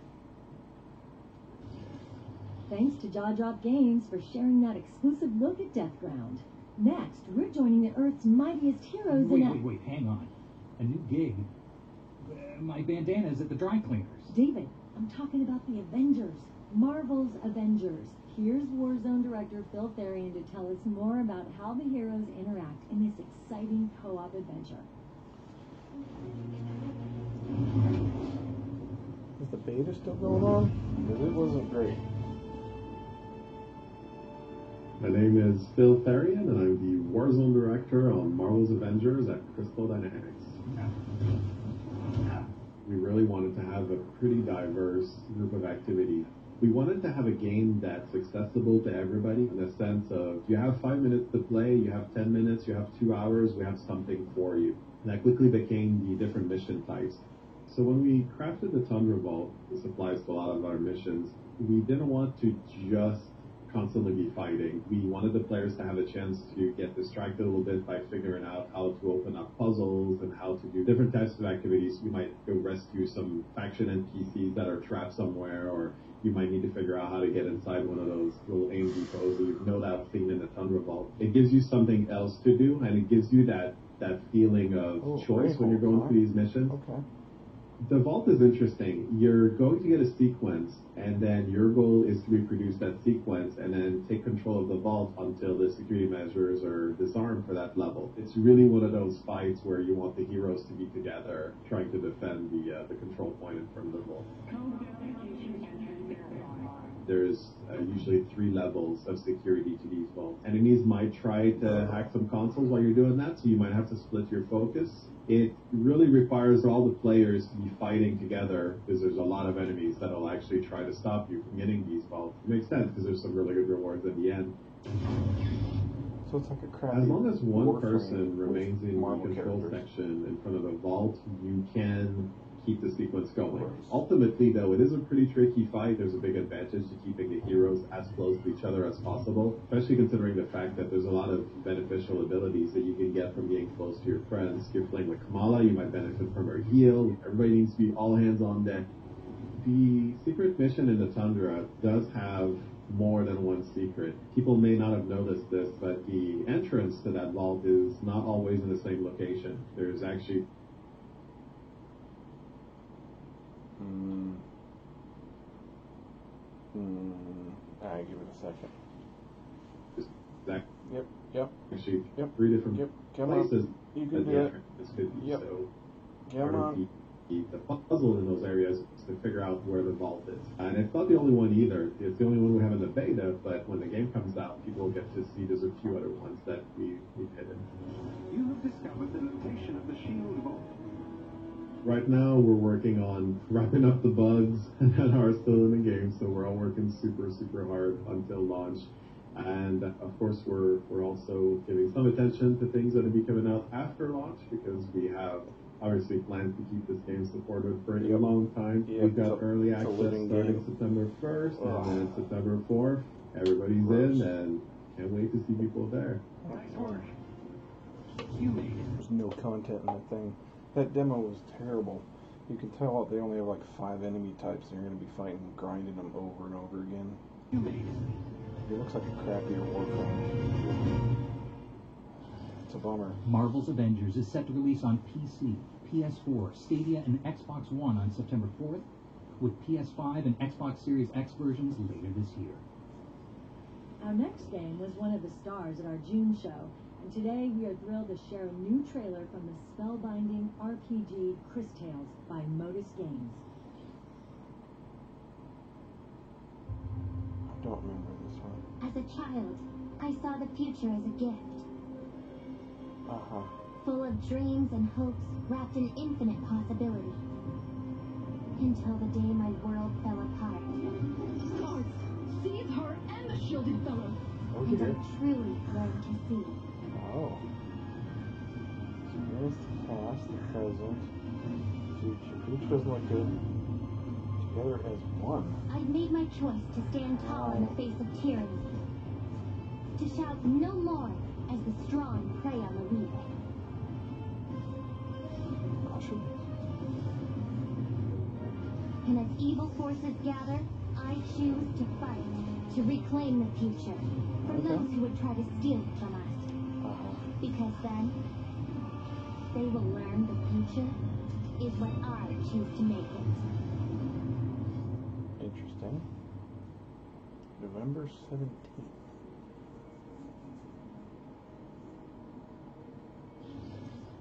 Thanks to Jaw Drop Games for sharing that exclusive look at Deathground. Next, we're joining the Earth's mightiest heroes in a...
Wait, hang on. A new gig? My bandana's at the dry cleaners.
David, I'm talking about the Avengers. Marvel's Avengers. Here's Warzone director Phil Therian to tell us more about how the heroes interact in this exciting co-op adventure.
Is the beta still going on? Because it wasn't great.
My name is Phil Therian, and I'm the Warzone director on Marvel's Avengers at Crystal Dynamics. We really wanted to have a pretty diverse group of activity. We wanted to have a game that's accessible to everybody in the sense of you have 5 minutes to play, you have 10 minutes, you have 2 hours, we have something for you. And that quickly became the different mission types. So when we crafted the Tundra Vault, this applies to a lot of our missions, we didn't want to just constantly be fighting. We wanted the players to have a chance to get distracted a little bit by figuring out how to open up puzzles and how to do different types of activities. You might go rescue some faction NPCs that are trapped somewhere, or you might need to figure out how to get inside one of those little aim depots that you've no doubt seen in the Tundra Vault. It gives you something else to do, and it gives you that feeling of choice when you're going through these missions.
Okay.
The vault is interesting. You're going to get a sequence, and then your goal is to reproduce that sequence and then take control of the vault until the security measures are disarmed for that level. It's really one of those fights where you want the heroes to be together trying to defend the control point in front of the vault. There's usually 3 levels of security to these vaults. Enemies might try to hack some consoles while you're doing that, so you might have to split your focus. It really requires all the players to be fighting together because there's a lot of enemies that will actually try to stop you from getting these vaults. It makes sense because there's some really good rewards at the end.
So it's like a crappy
As long as one
Warframe
person remains in the
Marvel
control
characters.
section in front of the vault, you can keep the sequence going. Ultimately, though, it is a pretty tricky fight. There's a big advantage to keeping the heroes as close to each other as possible, especially considering the fact that there's a lot of beneficial abilities that you can get from being close to your friends. If you're playing with Kamala, you might benefit from her heal. Everybody needs to be all hands on deck. The secret mission in the Tundra does have more than one secret. People may not have noticed this, but the entrance to that vault is not always in the same location. There's actually
I give it a second.
Yep. Actually,
Yep.
3 different
Come on.
places
You
that
can
the
do it.
entrance could be.
Yep.
So
Come
part
on.
of the puzzle in those areas is to figure out where the vault is. And it's not the only one either. It's the only one we have in the beta, but when the game comes out, people will get to see there's a few other ones that we've hidden.
You have discovered the location of the shield vault.
Right now, we're working on wrapping up the bugs that are still in the game, so we're all working super, super hard until launch. And of course, we're also giving some attention to things that will be coming out after launch, because we have obviously plans to keep this game supported for a long time. We've got early access starting September 1st, and then September 4th. Everybody's in, and can't wait to see people there.
Nice work. You made it.
There's no content in the thing. That demo was terrible. You can tell they only have like 5 enemy types, and you're going to be fighting, grinding them over and over again.
You made it.
It looks like a crappier Warframe. It's a bummer.
Marvel's Avengers is set to release on PC, PS4, Stadia, and Xbox One on September 4th, with PS5 and Xbox Series X versions later this year.
Our next game was one of the stars at our June show, and today we are thrilled to share a new trailer from the spellbinding RPG Chris Tales by Modus Games.
I don't remember this one.
As a child, I saw the future as a gift, full of dreams and hopes wrapped in infinite possibility. Until the day my world fell apart.
Guards, seize her and the shielded fellow.
And I truly learned to see.
Oh. So here's the past, the present, future. Each doesn't look good. Together as one.
I've made my choice to stand tall in the face of tyranny. To shout no more as the strong prey on the weak. And as evil forces gather, I choose to fight, to reclaim the future from those who would try to steal it from us. Because then, they will learn the future is what I choose to make it.
Interesting. November 17th.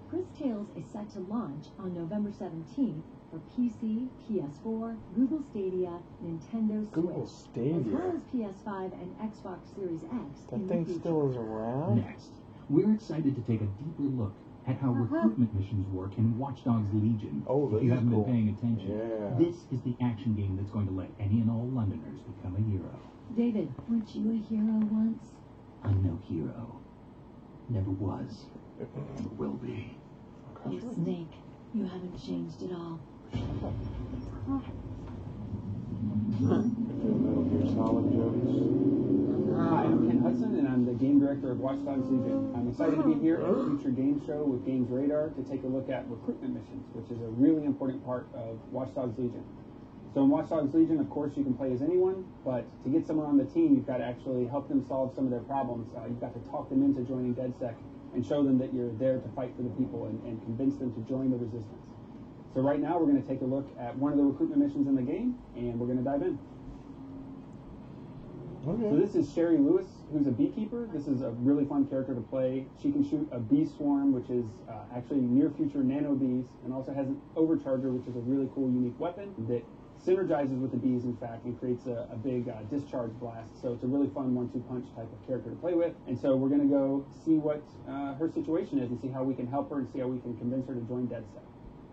Chris Tales is set to launch on November 17th for PC, PS4, Google Stadia, Nintendo Switch,
Google Stadia?
as well as PS5 and Xbox Series X.
That
in
thing
the future.
still is around?
Next, we're excited to take a deeper look at how recruitment missions work in Watch Dogs Legion.
Oh,
if you
this is
haven't
cool.
been paying attention,
Yeah.
this is the action game that's going to let any and all Londoners become a hero.
David, weren't you a hero once?
I'm no hero. Never was. Never will be.
You snake, you haven't changed at all.
Nice.
Hi, I'm Ken Hudson, and I'm the game director of Watch Dogs Legion. I'm excited to be here at the Future Game Show with Games Radar to take a look at recruitment missions, which is a really important part of Watch Dogs Legion. So in Watch Dogs Legion, of course, you can play as anyone, but to get someone on the team, you've got to actually help them solve some of their problems. You've got to talk them into joining DedSec and show them that you're there to fight for the people and convince them to join the resistance. So right now, we're going to take a look at one of the recruitment missions in the game, and we're going to dive in.
Okay.
So this is Sherry Lewis, who's a beekeeper. This is a really fun character to play. She can shoot a bee swarm, which is actually near-future nano bees, and also has an overcharger, which is a really cool, unique weapon that synergizes with the bees, in fact, and creates a big discharge blast. So it's a really fun 1-2 punch type of character to play with. And so we're going to go see what her situation is and see how we can help her and see how we can convince her to join DedSec.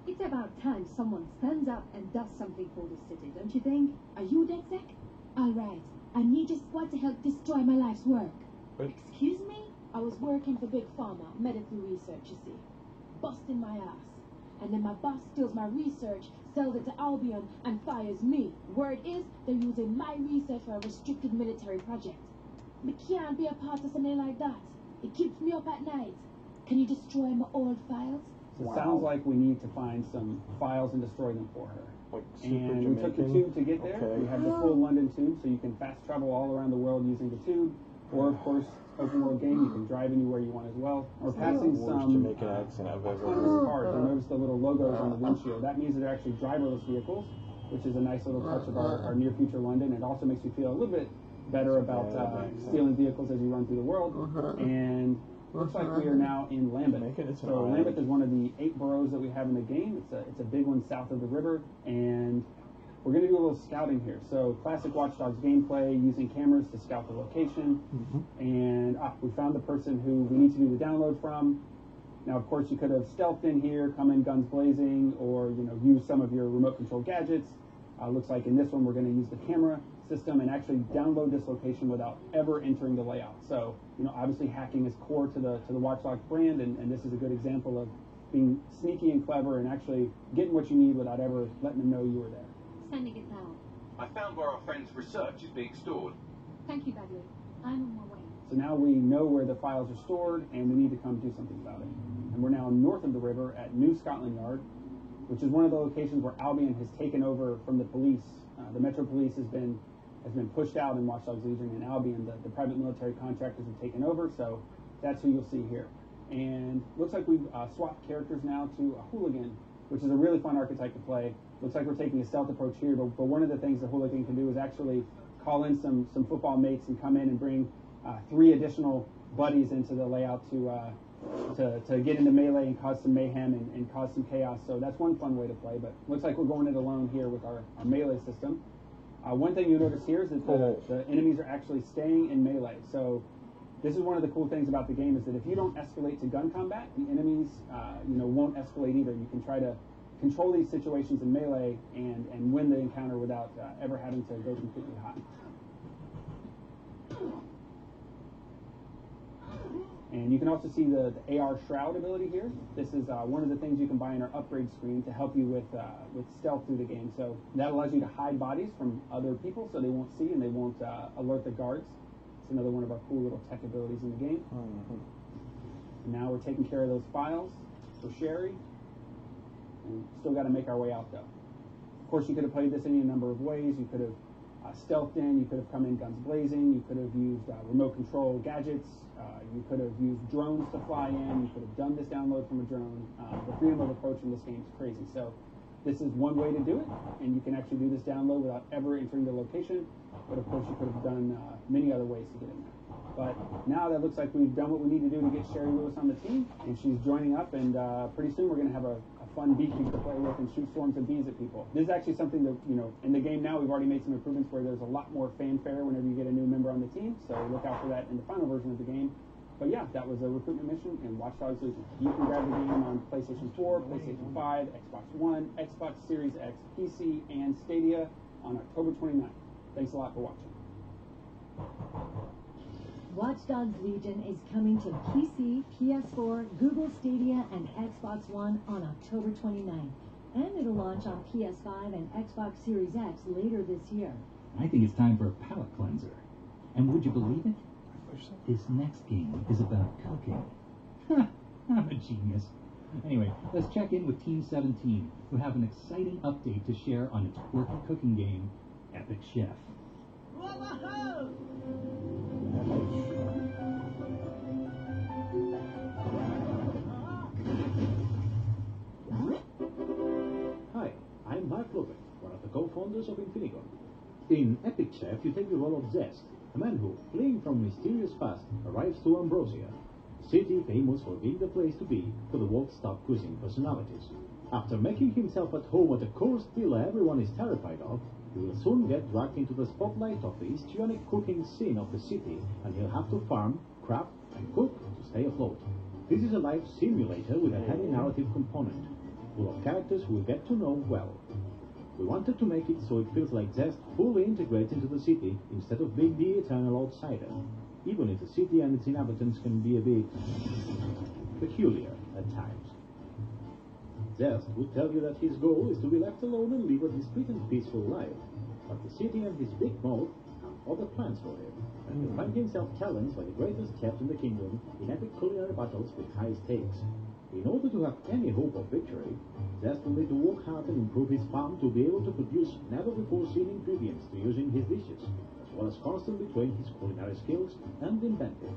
It's about time someone stands up and does something for the city, don't you think? Are you DedSec? All right. I need your squad to help destroy my life's work. Excuse me? I was working for Big Pharma, medical research, you see. Busting my ass. And then my boss steals my research, sells it to Albion, and fires me. Word is, they're using my research for a restricted military project. We can't be a part of something like that. It keeps me up at night. Can you destroy my old files?
So it sounds like we need to find some files and destroy them for her.
Like
and we took the tube to get there.
Okay.
We have the full London tube, so you can fast travel all around the world using the tube. Or, of course, open world game, you can drive anywhere you want as well. We're passing some
Jamaican accent I've ever
autonomous
heard.
cars. You'll notice the little logos on the windshield. That means that they're actually driverless vehicles, which is a nice little touch of our near future London. It also makes you feel a little bit better about stealing vehicles as you run through the world. And looks like we are now in Lambeth. So Lambeth is one of the 8 boroughs that we have in the game. It's a big one south of the river, and we're going to do a little scouting here. So classic Watch Dogs gameplay, using cameras to scout the location. And we found the person who we need to do the download from. Now, of course, you could have stealthed in here, come in guns blazing, or use some of your remote control gadgets. Looks like in this one we're going to use the camera system and actually download this location without ever entering the layout. So, obviously hacking is core to the Watch Dogs brand, and this is a good example of being sneaky and clever and actually getting what you need without ever letting them know you were there.
Sending it now.
I found where our friend's research is being stored.
Thank you, Bagley. I'm on my way.
So now we know where the files are stored, and we need to come do something about it. And we're now north of the river at New Scotland Yard, which is one of the locations where Albion has taken over from the police. The Metro Police has been pushed out in Watch Dogs Legion, and Albion, the private military contractors, have taken over. So that's who you'll see here. And looks like we've swapped characters now to a hooligan, which is a really fun archetype to play. Looks like we're taking a stealth approach here, but one of the things the hooligan can do is actually call in some football mates and come in and bring 3 additional buddies into the layout to get into melee and cause some mayhem and cause some chaos. So that's one fun way to play, but looks like we're going it alone here with our melee system. One thing you'll notice here is that the enemies are actually staying in melee. So this is one of the cool things about the game, is that if you don't escalate to gun combat, the enemies won't escalate either. You can try to control these situations in melee and win the encounter without ever having to go completely hot. And you can also see the AR Shroud ability here. This is one of the things you can buy in our upgrade screen to help you with stealth through the game. So that allows you to hide bodies from other people so they won't see and they won't alert the guards. It's another one of our cool little tech abilities in the game. And now we're taking care of those files for Sherry. And still got to make our way out, though. Of course, you could have played this any number of ways. You could have stealthed in. You could have come in guns blazing. You could have used remote control gadgets. You could have used drones to fly in. You could have done this download from a drone. The freedom of approach in this game is crazy. So this is one way to do it, and you can actually do this download without ever entering the location. But of course, you could have done many other ways to get in there. But now that looks like we've done what we need to do to get Sherry Lewis on the team, and she's joining up, and pretty soon we're going to have a fun beekeeper to play with and shoot swarms of bees at people. This is actually something that, in the game now, we've already made some improvements where there's a lot more fanfare whenever you get a new member on the team, so look out for that in the final version of the game. But yeah, that was a recruitment mission in Watch Dogs Legion. You can grab the game on PlayStation 4, PlayStation 5, Xbox One, Xbox Series X, PC, and Stadia on October 29th. Thanks a lot for watching.
Watch Dogs Legion is coming to PC, PS4, Google Stadia, and Xbox One on October 29th. And it'll launch on PS5 and Xbox Series X later this year.
I think it's time for a palate cleanser. And would you believe it? This next game is about cooking. I'm a genius. Anyway, let's check in with Team 17, who have an exciting update to share on its quirky cooking game, Epic Chef.
Hi, I'm Mark Lopez, one of the co-founders of Infinigon. In Epic Chef, you take the role of Zest, a man who, fleeing from mysterious past, arrives to Ambrosia, a city famous for being the place to be for the world's top cuisine personalities. After making himself at home at a cursed villa everyone is terrified of, he will soon get dragged into the spotlight of the histrionic cooking scene of the city, and he'll have to farm, craft, and cook to stay afloat. This is a life simulator with a heavy narrative component, full of characters who will get to know well. We wanted to make it so it feels like Zest fully integrates into the city instead of being the eternal outsider, even if the city and its inhabitants can be a bit peculiar at times. Zest would tell you that his goal is to be left alone and live a discreet and peaceful life, but the city and his big mouth have other plans for him, and he'll find himself challenged by the greatest chefs in the kingdom in epic culinary battles with high stakes. In order to have any hope of victory, Zest will need to work hard and improve his farm to be able to produce never-before-seen ingredients to use in his dishes, as well as constantly train his culinary skills and inventive.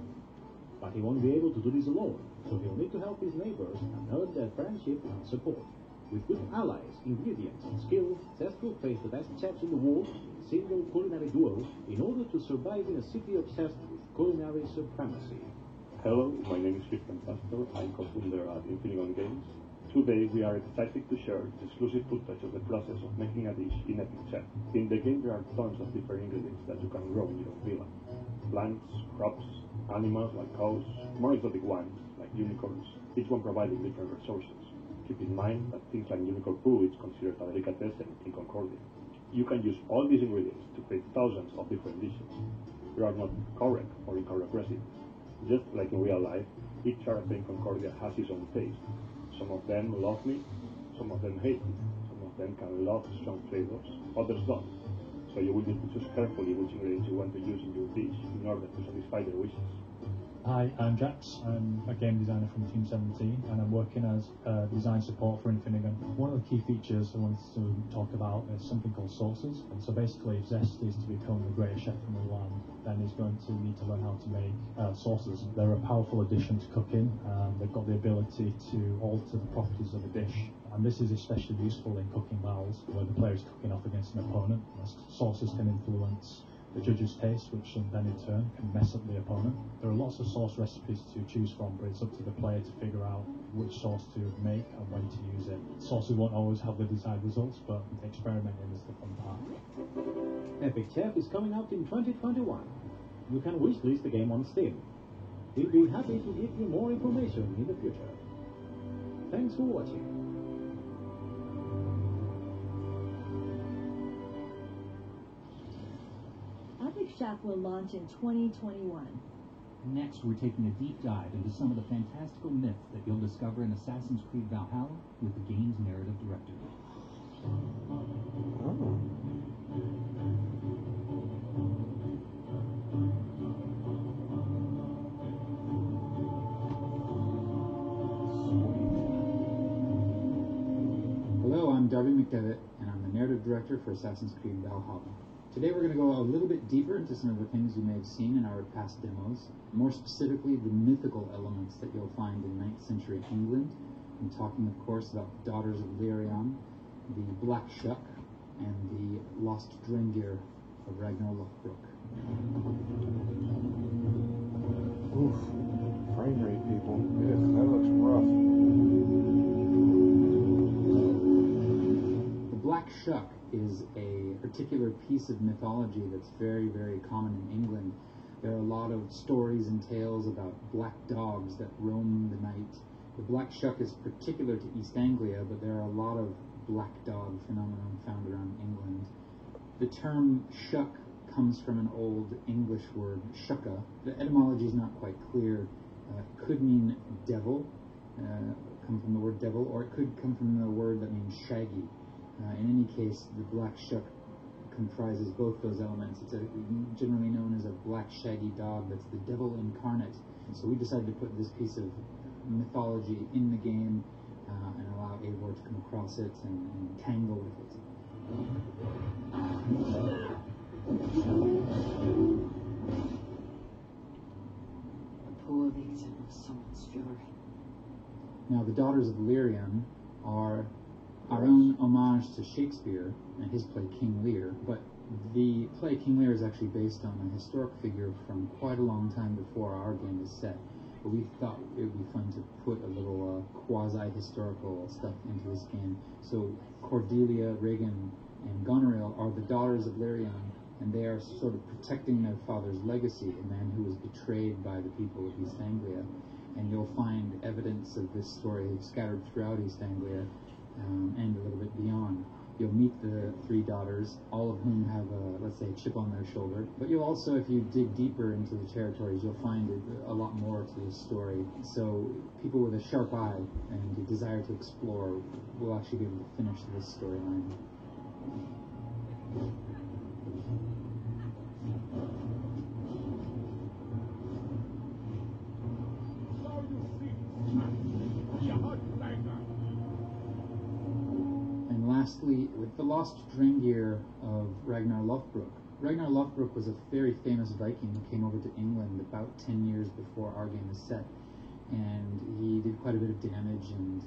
But he won't be able to do this alone, so he'll need to help his neighbors and earn their friendship and support. With good allies, ingredients, and skill, Zest will face the best chefs in the world in a single culinary duel in order to survive in a city obsessed with culinary supremacy.
Hello, my name is Christian Pastor. I'm co-founder at Infinigon Games. Today we are excited to share the exclusive footage of the process of making a dish in Epic Chef. In the game there are tons of different ingredients that you can grow in your villa. Plants, crops, animals like cows, more exotic ones like unicorns, each one providing different resources. Keep in mind that things like unicorn poo is considered a delicatessen in Concordia. You can use all these ingredients to create thousands of different dishes. There are not correct or incorrect recipes. Just like in real life, each character in Concordia has his own taste. Some of them love meat, some of them hate it, some of them can love strong flavors, others don't. So you will need to choose carefully which ingredients you want to use in your dish in order to satisfy their wishes.
Hi, I'm Jax. I'm a game designer from Team 17 and I'm working as design support for Infinigon. One of the key features I wanted to talk about is something called sauces. And so basically if Zest is to become the greatest chef in the land, then he's going to need to learn how to make sauces. They're a powerful addition to cooking. They've got the ability to alter the properties of a dish. And this is especially useful in cooking battles where the player is cooking off against an opponent. Sauces can influence the judge's taste, which then in turn can mess up the opponent. There are lots of sauce recipes to choose from, but it's up to the player to figure out which sauce to make and when to use it. Sauces won't always have the desired results, but experimenting is the fun part.
Epic Chef is coming out in 2021. You can wishlist the game on Steam. We'll be happy to give you more information in the future. Thanks for watching.
Epic Chef will launch in 2021.
Next, we're taking a deep dive into some of the fantastical myths that you'll discover in Assassin's Creed Valhalla with the game's narrative director.
Hello, I'm Darby McDevitt, and I'm the narrative director for Assassin's Creed Valhalla. Today we're going to go a little bit deeper into some of the things you may have seen in our past demos, more specifically the mythical elements that you'll find in 9th century England. I'm talking, of course, about the Daughters of Lirion, the Black Shuck, and the Lost Drengir of Ragnar Lothbrok.
Oof. Frame rate, people. Yeah, that looks rough.
The Black Shuck is a particular piece of mythology that's very, very common in England. There are a lot of stories and tales about black dogs that roam the night. The Black Shuck is particular to East Anglia, but there are a lot of black dog phenomenon found around England. The term shuck comes from an old English word, shucka. The etymology is not quite clear. It could mean devil, come from the word devil, or it could come from the word that means shaggy. In any case, the Black Shuck comprises both those elements. It's generally known as a black shaggy dog that's the devil incarnate. And so we decided to put this piece of mythology in the game and allow Eivor to come across it and tangle with it.
A poor victim of someone's fury.
Now, the Daughters of Lyrian are our own homage to Shakespeare and his play King Lear, but the play King Lear is actually based on a historic figure from quite a long time before our game is set. But we thought it would be fun to put a little quasi-historical stuff into this game. So Cordelia, Regan, and Goneril are the daughters of Lyrian, and they are sort of protecting their father's legacy, a man who was betrayed by the people of East Anglia. And you'll find evidence of this story scattered throughout East Anglia and a little bit beyond. You'll meet the three daughters, all of whom have, let's say, a chip on their shoulder. But you'll also, if you dig deeper into the territories, you'll find a lot more to this story. So people with a sharp eye and a desire to explore will actually be able to finish this storyline. And lastly, with the lost Drengir of Ragnar Lothbrok. Ragnar Lothbrok was a very famous Viking who came over to England about 10 years before our game is set. And he did quite a bit of damage, and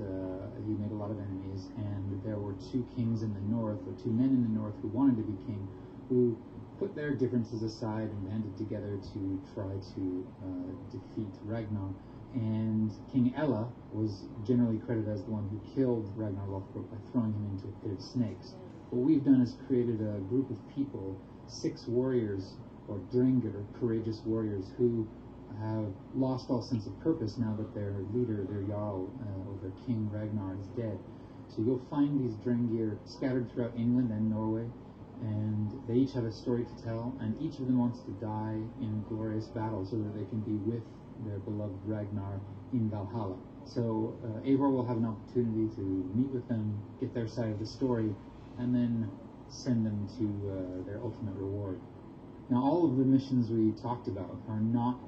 he made a lot of enemies. And there were two kings in the north, or two men in the north who wanted to be king, who put their differences aside and banded together to try to defeat Ragnar. And King Ella was generally credited as the one who killed Ragnar Lothbrok by throwing him into a pit of snakes. What we've done is created a group of people, 6 warriors, or Drengir, courageous warriors, who have lost all sense of purpose now that their leader, their Jarl, or their king Ragnar is dead. So you'll find these Drengir scattered throughout England and Norway, and they each have a story to tell, and each of them wants to die in glorious battle so that they can be with their beloved Ragnar in Valhalla. So Eivor will have an opportunity to meet with them, get their side of the story, and then send them to their ultimate reward. Now, all of the missions we talked about are not,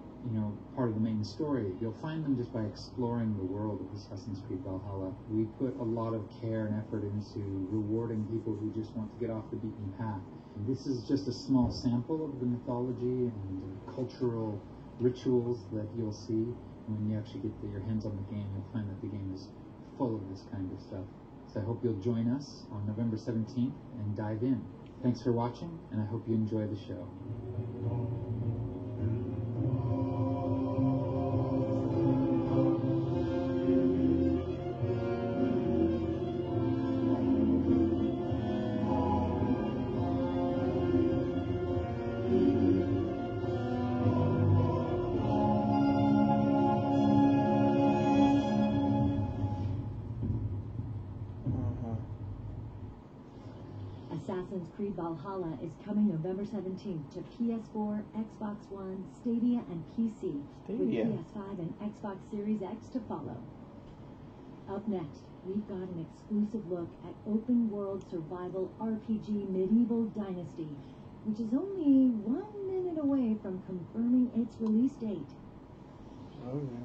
part of the main story. You'll find them just by exploring the world of Assassin's Creed Valhalla. We put a lot of care and effort into rewarding people who just want to get off the beaten path. And this is just a small sample of the mythology and cultural rituals that you'll see. And when you actually get your hands on the game, you'll find that the game is full of this kind of stuff. So I hope you'll join us on November 17th and dive in. Thanks for watching, and I hope you enjoy the show.
Assassin's Creed Valhalla is coming November 17th to PS4, Xbox One, Stadia, and PC, with PS5 and Xbox Series X to follow. Up next, we've got an exclusive look at open-world survival RPG Medieval Dynasty, which is only 1 minute away from confirming its release date.
Oh, yeah.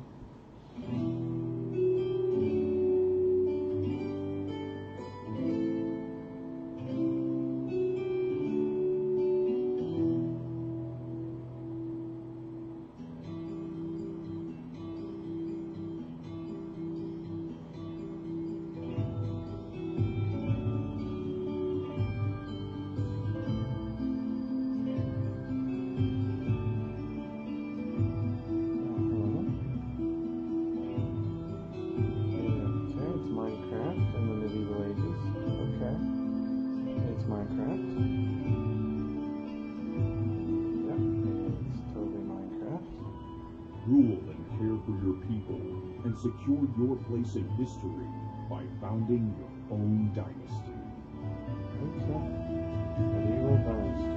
Secure your place in history by founding your own dynasty.
Okay. Medieval Dynasty.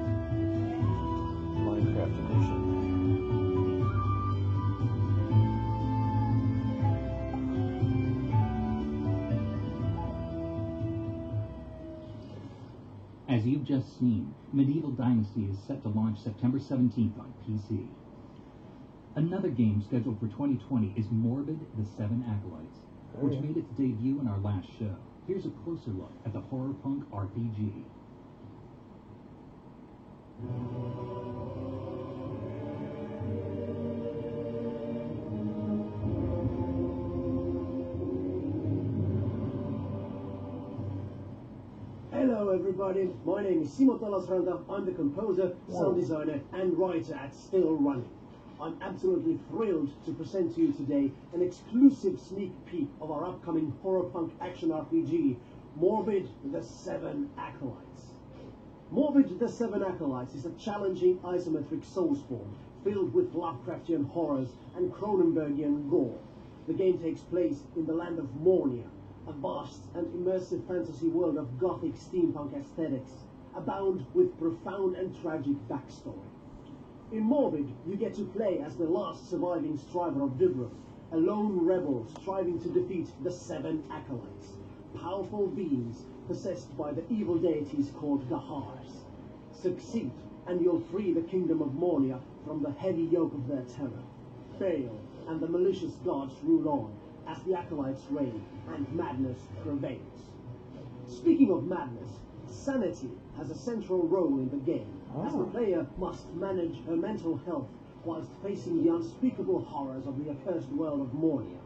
Minecraft Edition.
As you've just seen, Medieval Dynasty is set to launch September 17th on PC. Another game scheduled for 2020 is Morbid: The Seven Acolytes, which made its debut in our last show. Here's a closer look at the horror punk RPG.
Hello everybody, my name is Simo Talasranta. I'm the composer, sound designer and writer at Still Running. I'm absolutely thrilled to present to you today an exclusive sneak peek of our upcoming horror punk action RPG, Morbid: The Seven Acolytes. Morbid: The Seven Acolytes is a challenging isometric soulspawn filled with Lovecraftian horrors and Cronenbergian gore. The game takes place in the land of Mornia, a vast and immersive fantasy world of gothic steampunk aesthetics, abound with profound and tragic backstory. In Morbid, you get to play as the last surviving striver of Dubrow, a lone rebel striving to defeat the Seven Acolytes, powerful beings possessed by the evil deities called Gahars. Succeed, and you'll free the kingdom of Mornia from the heavy yoke of their terror. Fail, and the malicious gods rule on, as the Acolytes reign and madness prevails. Speaking of madness, sanity has a central role in the game, as the player must manage her mental health whilst facing the unspeakable horrors of the accursed world of Mornia.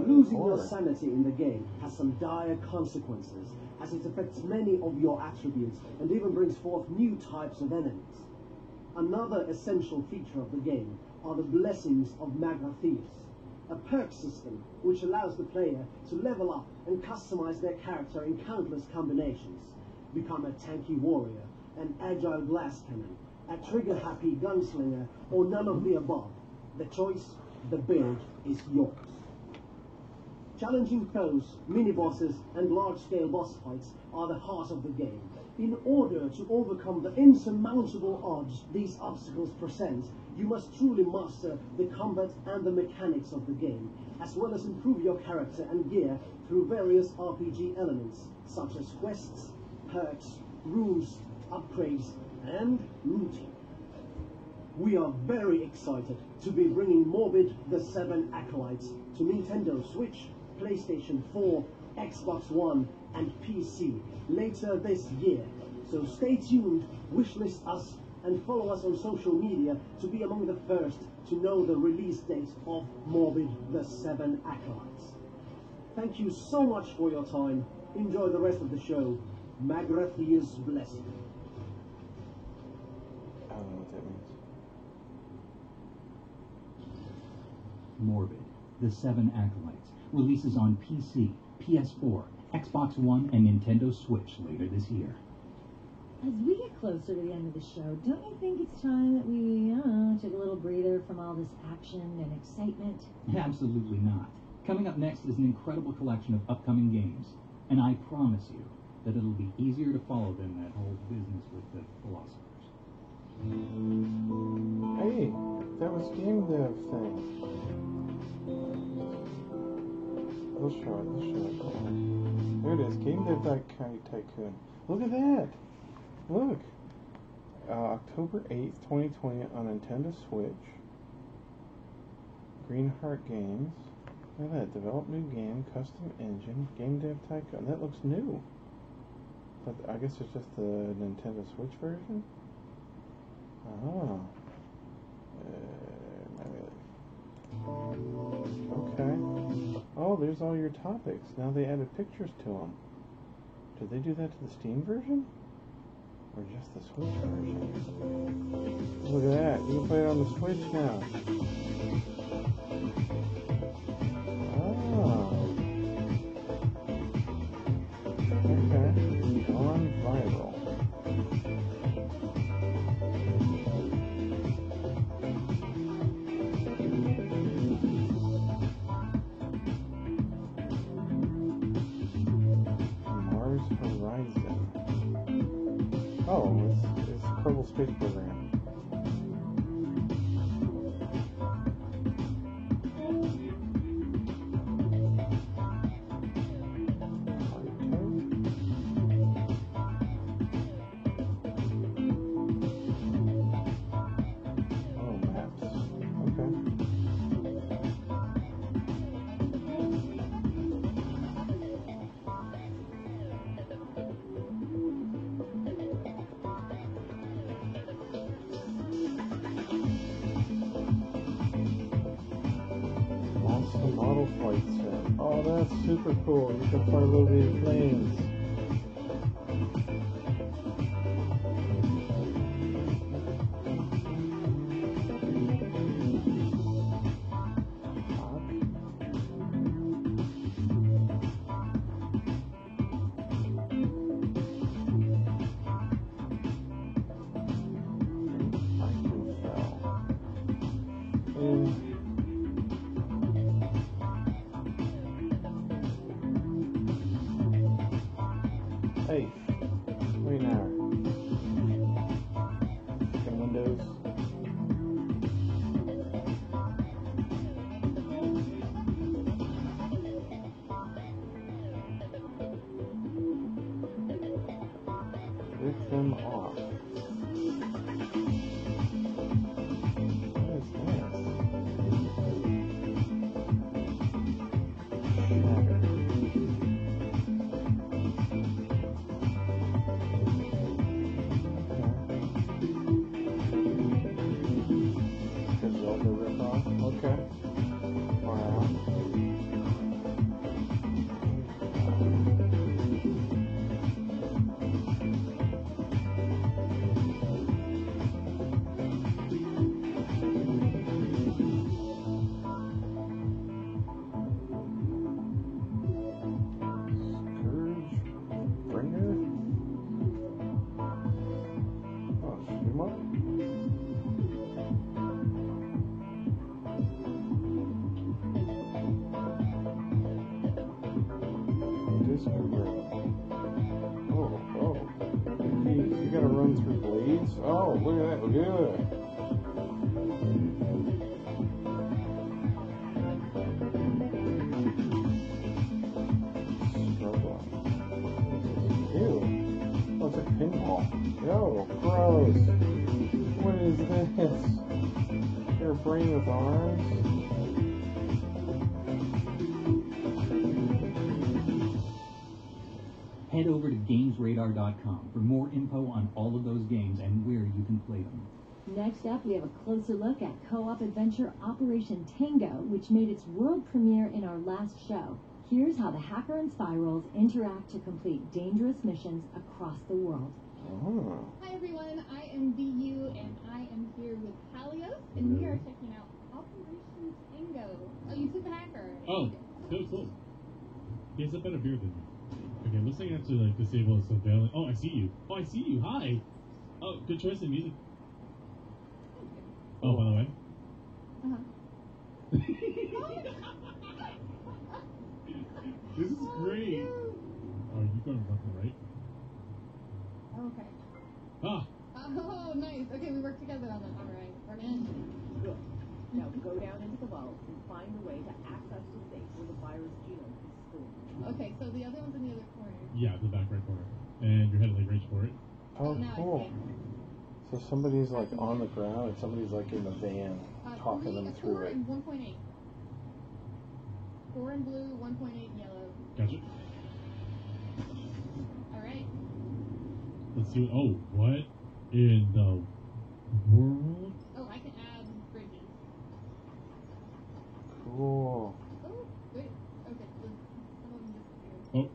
Losing your sanity in the game has some dire consequences, as it affects many of your attributes and even brings forth new types of enemies. Another essential feature of the game are the blessings of Magratheus, a perk system which allows the player to level up and customize their character in countless combinations. Become a tanky warrior, an agile glass cannon, a trigger-happy gunslinger, or none of the above. The choice, the build, is yours. Challenging foes, mini-bosses, and large-scale boss fights are the heart of the game. In order to overcome the insurmountable odds these obstacles present, you must truly master the combat and the mechanics of the game, as well as improve your character and gear through various RPG elements, such as quests, perks, runes, upgrades, and looting. We are very excited to be bringing Morbid: The Seven Acolytes to Nintendo Switch, PlayStation 4, Xbox One, and PC later this year. So stay tuned, wishlist us, and follow us on social media to be among the first to know the release date of Morbid: The Seven Acolytes. Thank you so much for your time. Enjoy the rest of the show. Magratheus bless you.
I don't know what that means.
Morbid: The Seven Acolytes releases on PC, PS4, Xbox One, and Nintendo Switch later this year.
As we get closer to the end of the show, don't you think it's time that we, took a little breather from all this action and excitement?
Absolutely not. Coming up next is an incredible collection of upcoming games, and I promise you that it'll be easier to follow than that whole business with the philosophers.
Hey, that was Game Dev thing. They'll show it. Don't worry. There it is, Game Dev Tycoon. Look at that! Look! October 8th, 2020 on Nintendo Switch. Greenheart Games. Look at that, develop new game, custom engine, Game Dev Tycoon. That looks new. But I guess it's just the Nintendo Switch version? Oh. Okay. Oh, there's all your topics. Now they added pictures to them. Did they do that to the Steam version? Or just the Switch version? Look at that. You can play it on the Switch now. Oh. Okay. Gone viral. Mars Horizon. Oh, it's Kerbal Space Program. That's super cool. You can fly little bitty planes. Hey, wait now. Second Windows. Rip them off. What is Okay. Wow. Bringer? Oh, Shima? Oh. Jeez, you gotta run through blades? Oh, look at that, look at that. Ew. Oh, it's a pinball. Yo, gross. What is this? Your brain with arms?
Head over to GamesRadar.com for more info on all of those games and where you can play them.
Next up, we have a closer look at co-op adventure Operation Tango, which made its world premiere in our last show. Here's how the hacker and spy roles interact to complete dangerous missions across the world.
Oh.
Hi everyone, I am BU and I am here with Halios, and we are checking out Operation Tango. Oh, you took the hacker.
Oh, that was cool. He has a better beard than me. Okay, looks like I have to like disable surveillance. Oh, I see you. Oh, I see you. Hi. Oh, good choice in music. Oh, by the way. This is great. Oh, you going left and right?
Okay.
Ah.
Oh, nice. Okay, we work together on that. All right. We're in.
Good. Now go down into the vault and find a way to access the safe where the virus genome is stored.
Okay, so the other one's in the other corner.
Yeah, the back right corner. And you're headed like right for it.
Oh, cool. So somebody's like on the ground and somebody's like in the van talking them through
4
it.
and 1.8. 4 in blue, 1.8 in yellow.
Gotcha.
All right.
Let's see. Oh, what in the world?
Oh, I can add bridges.
Cool.
Oh, wait. Okay, some of them disappeared.
Oh,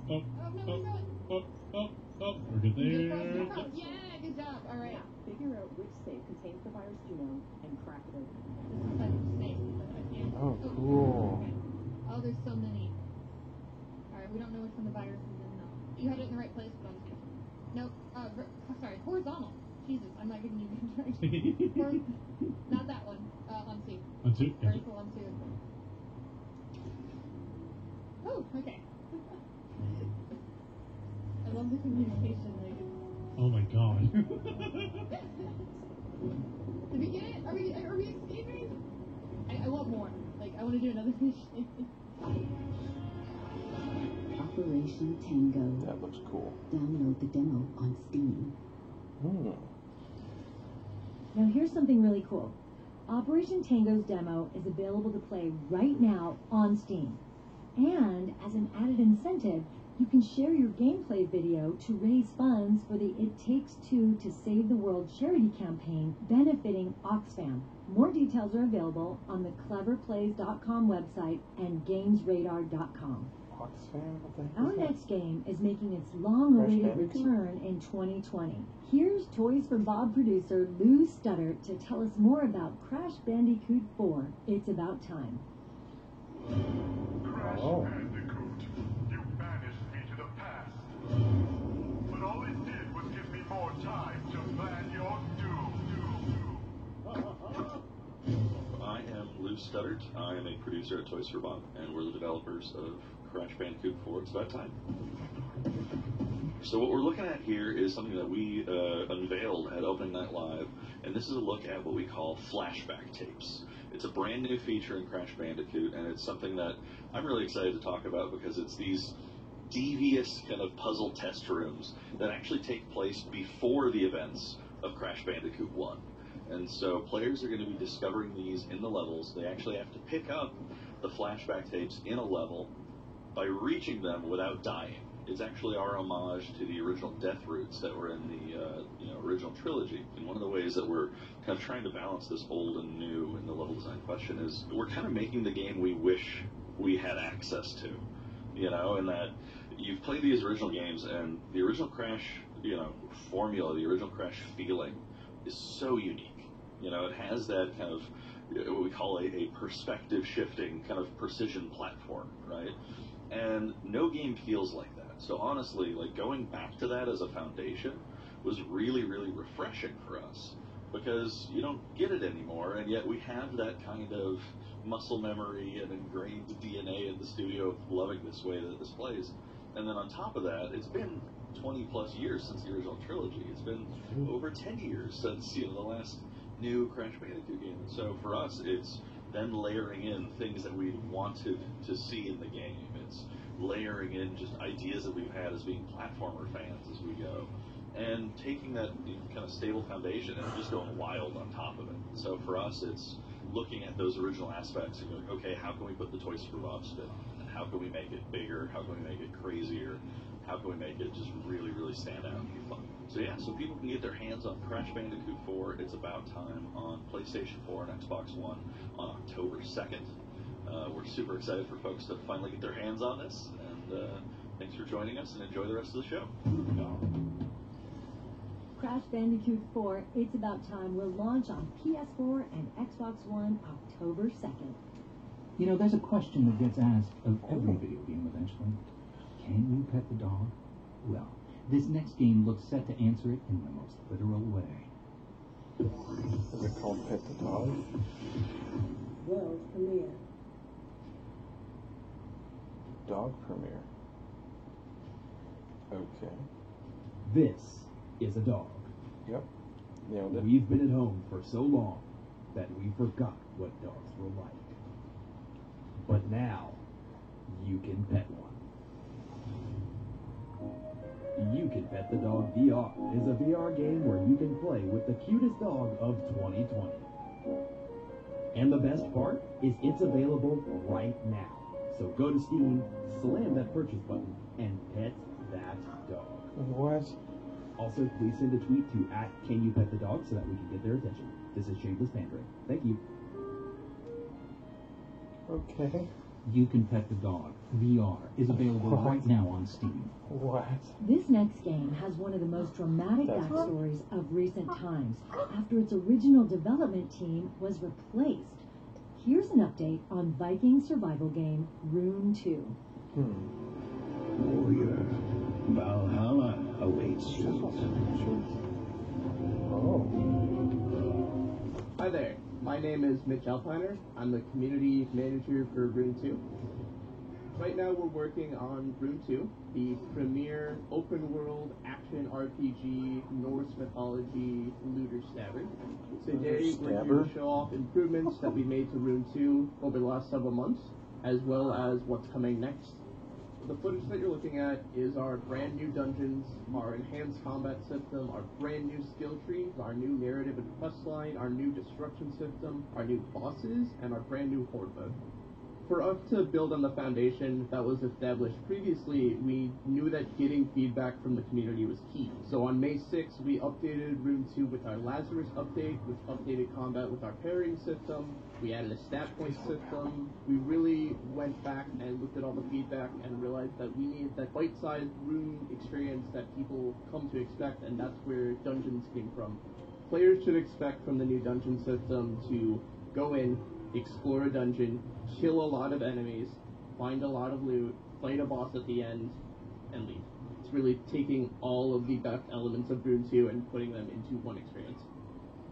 Oh, no, keep going.
We're good there.
Yeah, good job. All right.
Figure out which safe contains the virus genome and crack it open.
This is such a safe, but I can't.
Oh, cool.
Okay. Oh, there's so many. All right, we don't know which one the virus is in though. You had it in the right place, but on the nope. Sorry, horizontal. Jesus, I'm not giving you good directions. Not that one. On 2.
On 2. Gotcha.
Vertical on 2. Oh, okay. I love the communication. Like.
Oh my god.
Did we get it? Are we escaping? I want more. Like, I want to do another mission.
Operation Tango.
That looks cool.
Download the demo on Steam.
Now here's something really cool. Operation Tango's demo is available to play right now on Steam. And as an added incentive, You can share your gameplay video to raise funds for the It Takes Two to Save the World charity campaign benefiting Oxfam. More details are available on the cleverplays.com website and gamesradar.com.
Oxfam? What the heck
Our
is that?
next game is making its long-awaited
Crash Bandicoot?
return in 2020. Here's Toys for Bob producer Lou Studdert to tell us more about Crash Bandicoot 4. It's about time.
Oh.
You banished me to the past. But all it did was give me more time to plan your doom.
I am Lou Studdert. I am a producer at Toys for Bob, and we're the developers of Crash Bandicoot 4. It's about time. So what we're looking at here is something that we unveiled at Opening Night Live, and this is a look at what we call flashback tapes. It's a brand new feature in Crash Bandicoot, and it's something that I'm really excited to talk about because it's these devious kind of puzzle test rooms that actually take place before the events of Crash Bandicoot 1. And so players are going to be discovering these in the levels. They actually have to pick up the flashback tapes in a level by reaching them without dying. It's actually our homage to the original Death Roots that were in the original trilogy. And one of the ways that we're kind of trying to balance this old and new in the level design question is we're kind of making the game we wish we had access to, and that you've played these original games and the original Crash, formula, the original Crash feeling is so unique. It has that kind of what we call a perspective shifting kind of precision platform, right? And no game feels like that. So honestly, going back to that as a foundation was really, really refreshing for us because you don't get it anymore, and yet we have that kind of muscle memory and ingrained DNA in the studio of loving this way that this plays. And then on top of that, it's been 20 plus years since the original trilogy. It's been over 10 years since the last new Crash Bandicoot game. And so for us, it's then layering in things that we wanted to see in the game. It's layering in just ideas that we've had as being platformer fans as we go, and taking that kind of stable foundation and just going wild on top of it. So for us, it's looking at those original aspects and going, okay, how can we put the Toys for Bob spin on it? How can we make it bigger? How can we make it crazier? How can we make it just really, really stand out and be fun? So yeah, so people can get their hands on Crash Bandicoot 4. It's about time on PlayStation 4 and Xbox One on October 2nd. We're super excited for folks to finally get their hands on this, and thanks for joining us, and enjoy the rest of the show.
Crash Bandicoot 4, It's About Time will launch on PS4 and Xbox One October 2nd.
There's a question that gets asked of every video game eventually. Can you pet the dog? Well, this next game looks set to answer it in the most literal way.
Is it called Pet the Dog?
World premiere.
Dog premiere. Okay.
This is a dog.
Yep. Nailed it.
We've been at home for so long that we forgot what dogs were like. But now, you can pet one. You Can Pet the Dog VR is a VR game where you can play with the cutest dog of 2020. And the best part is it's available right now. So go to Steam, slam that purchase button, and pet that dog.
What?
Also, please send a tweet to @CanYouPetTheDog so that we can get their attention. This is shameless pandering. Thank you.
Okay.
You Can Pet the Dog VR is available right now on Steam.
What?
This next game has one of the most dramatic backstories of recent times after its original development team was replaced. Here's an update on Viking survival game Rune 2.
Warrior, Valhalla awaits you.
Hi there, my name is Mitch Alpiner. I'm the community manager for Rune 2. Right now we're working on Rune 2, the premier open-world action RPG Norse mythology looter stabber. Today we're here to show off improvements that we made to Rune 2 over the last several months, as well as what's coming next. The footage that you're looking at is our brand new dungeons, our enhanced combat system, our brand new skill trees, our new narrative and quest line, our new destruction system, our new bosses, and our brand new horde mode. For us to build on the foundation that was established previously, we knew that getting feedback from the community was key. So on May 6th, we updated Rune 2 with our Lazarus update, which updated combat with our pairing system. We added a stat point system. We really went back and looked at all the feedback and realized that we needed that bite-sized Rune experience that people come to expect, and that's where dungeons came from. Players should expect from the new dungeon system to go in, explore a dungeon, kill a lot of enemies, find a lot of loot, fight a boss at the end, and leave. It's really taking all of the best elements of Rune 2 and putting them into one experience.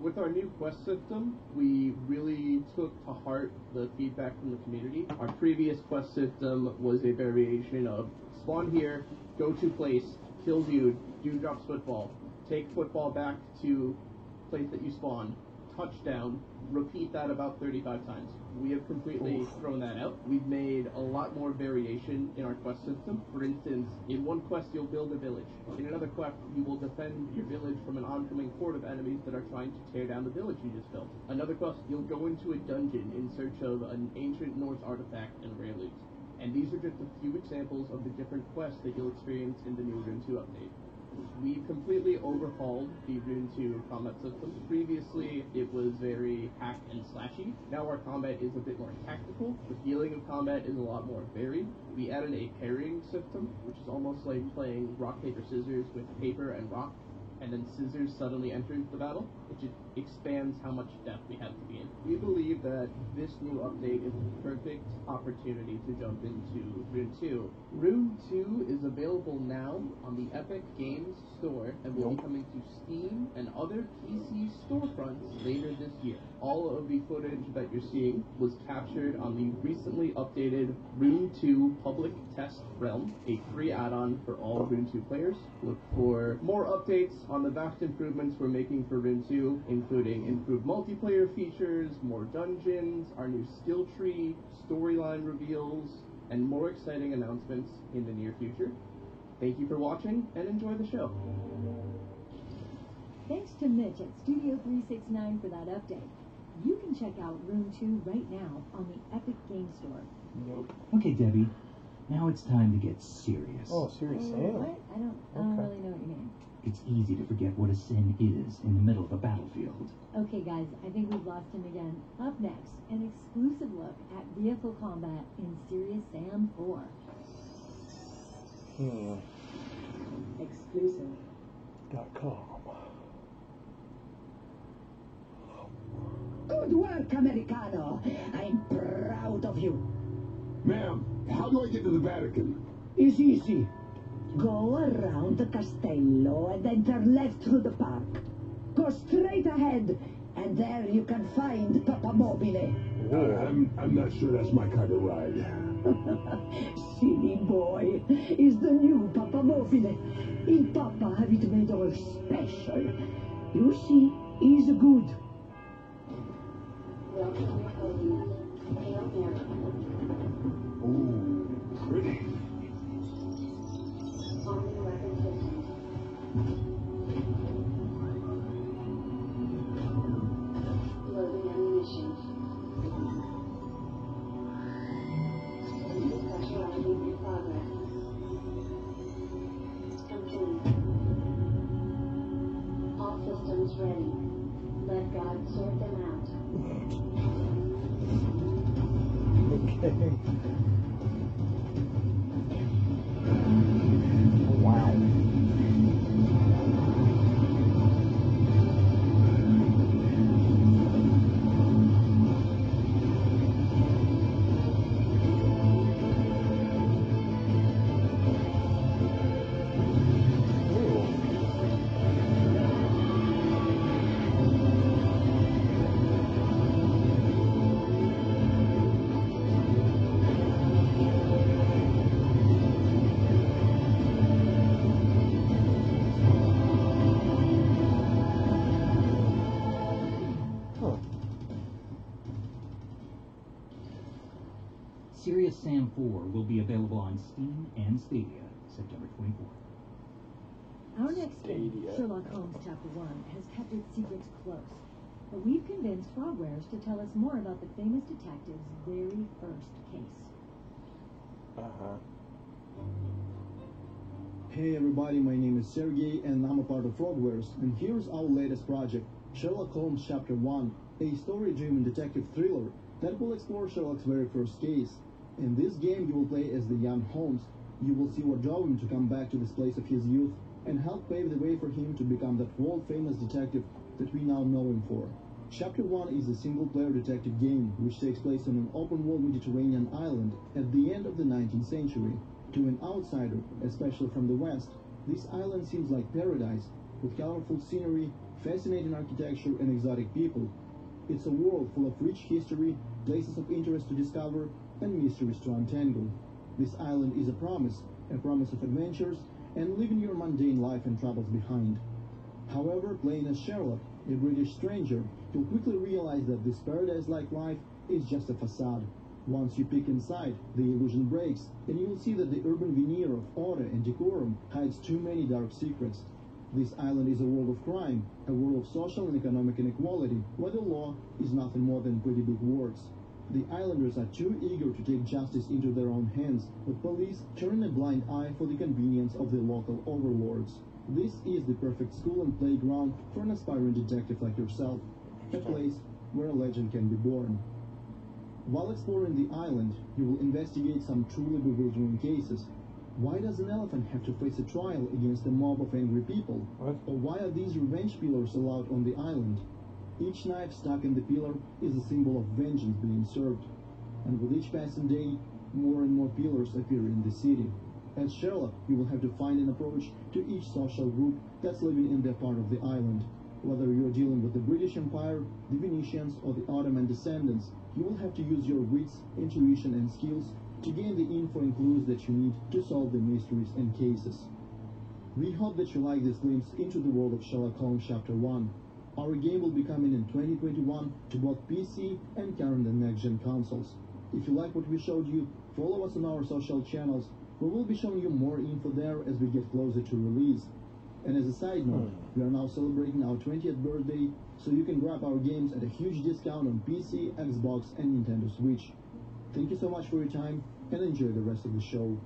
With our new quest system, we really took to heart the feedback from the community. Our previous quest system was a variation of spawn here, go to place, kill dude drops football, take football back to place that you spawn, touchdown, repeat that about 35 times. We have completely thrown that out. We've made a lot more variation in our quest system. For instance, in one quest you'll build a village. In another quest you will defend your village from an oncoming horde of enemies that are trying to tear down the village you just built. Another quest you'll go into a dungeon in search of an ancient Norse artifact and rare loot. And these are just a few examples of the different quests that you'll experience in the new Rune 2 update. We completely overhauled the Rune 2 combat system. Previously, it was very hack and slashy. Now our combat is a bit more tactical. The feeling of combat is a lot more varied. We added a pairing system, which is almost like playing rock, paper, scissors with paper and rock, and then scissors suddenly enters the battle. It just expands how much depth we have to be in. We believe that this new update is the perfect opportunity to jump into Rune 2. Rune 2 is available now on the Epic Games Store and will be coming to Steam and other PC storefronts later this year. All of the footage that you're seeing was captured on the recently updated Rune 2 Public Test Realm, a free add-on for all Rune 2 players. Look for more updates on the vast improvements we're making for Rune 2, including improved multiplayer features, more dungeons, our new skill tree, storyline reveals, and more exciting announcements in the near future. Thank you for watching, and enjoy the show.
Thanks to Mitch at Studio 369 for that update. You can check out Rune 2 right now on the Epic Game Store.
Okay, Debbie. Now it's time to get serious.
Oh, serious Sam?
What? I don't really know what you mean.
It's easy to forget what a sin is in the middle of a battlefield.
Okay, guys, I think we've lost him again. Up next, an exclusive look at vehicle combat in Serious Sam 4.
Exclusive.com.
Good work, Americano. I'm proud of you.
Ma'am, how do I get to the Vatican?
It's easy. Go around the Castello and enter left through the park. Go straight ahead, and there you can find Papa Mobile.
I'm not sure that's my kind of ride.
Silly boy. Is the new Papa Mobile. Il Papa have it made all special. You see, he's good.
Ooh, pretty.
Loading ammunition. Pressurizing in progress. Complete. All systems ready. Let God sort them out.
Okay. Wow.
Serious Sam 4 will be available on Steam and Stadia September 24th.
Our next game, Sherlock Holmes Chapter 1, has kept its secrets close. but we've convinced Frogwares to tell us more about the famous detective's very first case.
Hey everybody, my name is Sergey and I'm a part of Frogwares, and here's our latest project, Sherlock Holmes Chapter 1, a story-driven detective thriller that will explore Sherlock's very first case. In this game you will play as the young Holmes. You will see what drove him to come back to this place of his youth and help pave the way for him to become that world-famous detective that we now know him for. Chapter 1 is a single-player detective game which takes place on an open-world Mediterranean island at the end of the 19th century. To an outsider, especially from the West, this island seems like paradise, with colorful scenery, fascinating architecture, and exotic people. It's a world full of rich history, places of interest to discover, and mysteries to untangle. This island is a promise of adventures, and leaving your mundane life and troubles behind. However, playing as Sherlock, a British stranger, you'll quickly realize that this paradise-like life is just a facade. Once you peek inside, the illusion breaks, and you will see that the urban veneer of order and decorum hides too many dark secrets. This island is a world of crime, a world of social and economic inequality, where the law is nothing more than pretty big words. The islanders are too eager to take justice into their own hands, but police turn a blind eye for the convenience of the local overlords. This is the perfect school and playground for an aspiring detective like yourself, a place where a legend can be born. While exploring the island, you will investigate some truly bewildering cases. Why does an elephant have to face a trial against a mob of angry people? Or why are these revenge pillars allowed on the island? Each knife stuck in the pillar is a symbol of vengeance being served. And with each passing day, more and more pillars appear in the city. As Sherlock, you will have to find an approach to each social group that's living in their part of the island. Whether you're dealing with the British Empire, the Venetians, or the Ottoman descendants, you will have to use your wits, intuition, and skills to gain the info and clues that you need to solve the mysteries and cases. We hope that you like this glimpse into the world of Sherlock Holmes Chapter 1. Our game will be coming in 2021 to both PC and current and next-gen consoles. If you like what we showed you, follow us on our social channels, where we'll be showing you more info there as we get closer to release. And as a side note, we are now celebrating our 20th birthday, so you can grab our games at a huge discount on PC, Xbox, and Nintendo Switch. Thank you so much for your time, and enjoy the rest of the show.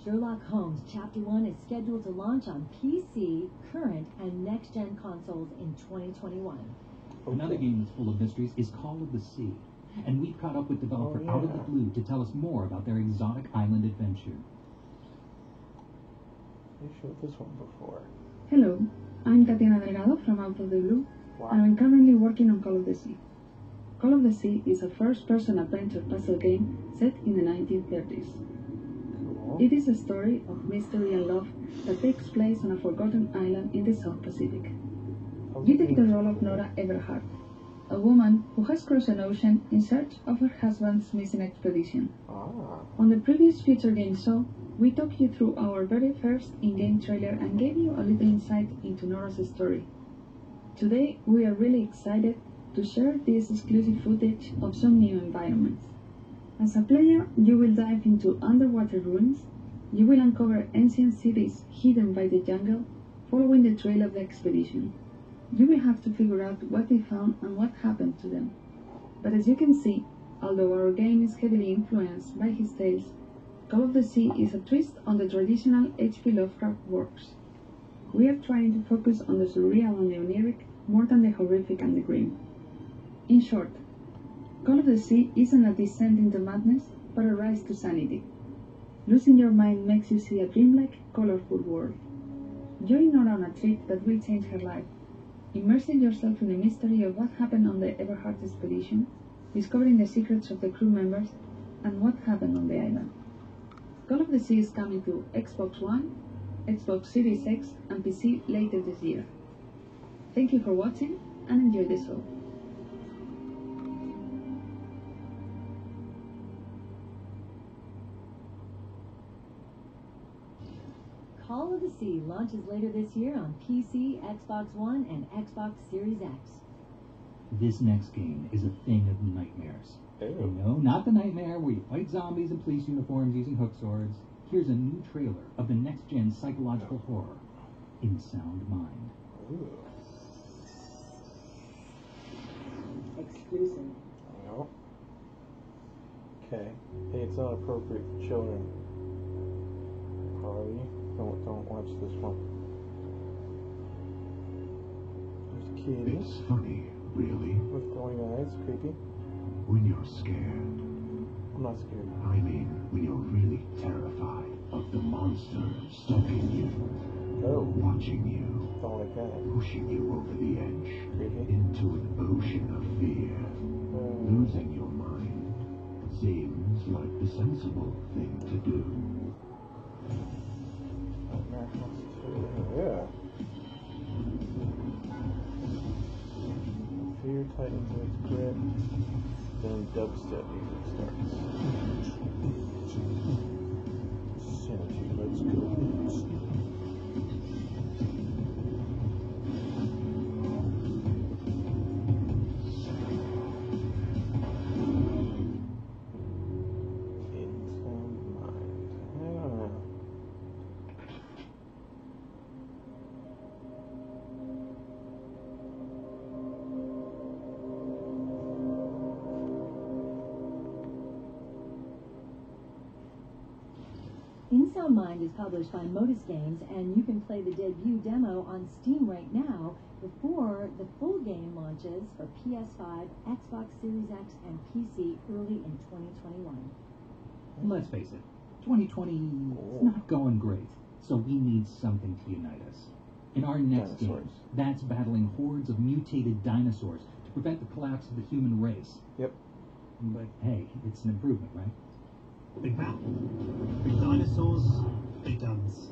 Sherlock Holmes Chapter 1 is scheduled to launch on PC, current, and next-gen consoles in 2021.
Another game that's full of mysteries is Call of the Sea, and we've caught up with developer Out of the Blue to tell us more about their exotic island adventure.
You showed this one before.
Hello, I'm Tatiana Delgado from Out of the Blue, and I'm currently working on Call of the Sea. Call of the Sea is a first-person adventure puzzle game set in the 1930s. It is a story of mystery and love that takes place on a forgotten island in the South Pacific. You take the role of Nora Everhart, a woman who has crossed an ocean in search of her husband's missing expedition. On the previous Future Game Show, we took you through our very first in-game trailer and gave you a little insight into Nora's story. Today, we are really excited to share this exclusive footage of some new environments. As a player, you will dive into underwater ruins, you will uncover ancient cities hidden by the jungle, following the trail of the expedition. You will have to figure out what they found and what happened to them. But as you can see, although our game is heavily influenced by his tales, Call of the Sea is a twist on the traditional H.P. Lovecraft works. We are trying to focus on the surreal and the oniric more than the horrific and the grim. In short, Call of the Sea isn't a descent into madness, but a rise to sanity. Losing your mind makes you see a dreamlike, colorful world. Join Nora on a trip that will change her life, immersing yourself in the mystery of what happened on the Everhart expedition, discovering the secrets of the crew members, and what happened on the island. Call of the Sea is coming to Xbox One, Xbox Series X, and PC later this year. Thank you for watching, and enjoy the show.
Call of the Sea launches later this year on PC, Xbox One, and Xbox Series X.
This next game is a thing of nightmares. No, not the nightmare where you fight zombies in police uniforms using hook swords. Here's a new trailer of the next-gen psychological horror, In Sound Mind.
Exclusive.
No. Okay. Hey, it's not appropriate for children. Harley, don't watch this one. There's kitties.
It's funny, really.
With glowing eyes, creepy.
When you're scared.
I'm not scared.
I mean, when you're really terrified of the monster stalking you. Watching you.
Don't like that.
Pushing you over the edge.
Creepy.
Into an ocean of fear. Losing your mind. Seems like the sensible thing to do.
Yeah. Fear tightens its grip. Then dubstep music starts. Sanity, let's go.
In Sound Mind is published by Modus Games, and you can play the debut demo on Steam right now before the full game launches for PS5, Xbox Series X, and PC early in 2021.
Let's face it, 2020 is not going great, so we need something to unite us. In our next game, that's battling hordes of mutated dinosaurs to prevent the collapse of the human race.
Yep.
But hey, it's an improvement, right?
Big map, big dinosaurs, big guns.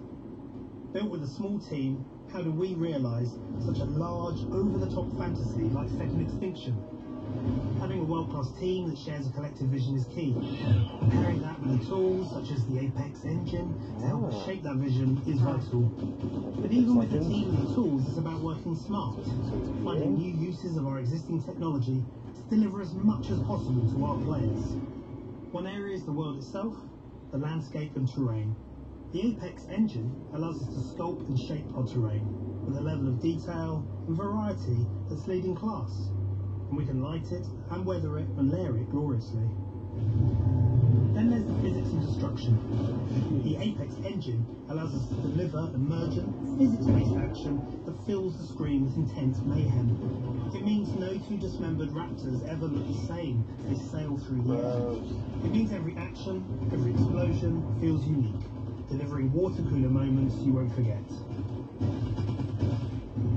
Built with a small team, how do we realise such a large, over-the-top fantasy like Second Extinction? Having a world-class team that shares a collective vision is key. Pairing that with the tools such as the Apex engine to help us shape that vision is vital. But even with the team and the tools, it's about working smart, finding new uses of our existing technology to deliver as much as possible to our players. One area is the world itself, the landscape and terrain. The Apex engine allows us to sculpt and shape our terrain with a level of detail and variety that's leading class. And we can light it and weather it and layer it gloriously. Then there's the physics and destruction. The Apex engine allows us to deliver emergent, physics-based action that fills the screen with intense mayhem. It means no two dismembered raptors ever look the same as they sail through the air. It means every action, every explosion feels unique, delivering water cooler moments you won't forget.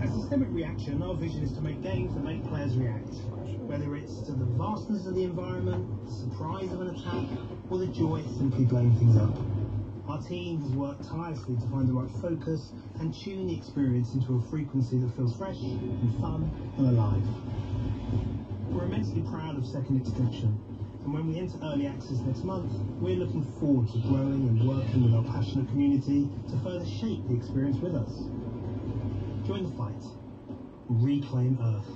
As systemic reaction, our vision is to make games that make players react. Whether it's to the vastness of the environment, the surprise of an attack, or the joy of simply blowing things up. Our team has worked tirelessly to find the right focus and tune the experience into a frequency that feels fresh and fun and alive. We're immensely proud of Second Extinction, and when we enter early access next month, we're looking forward to growing and working with our passionate community to further shape the experience with us. Join the fight. Reclaim Earth.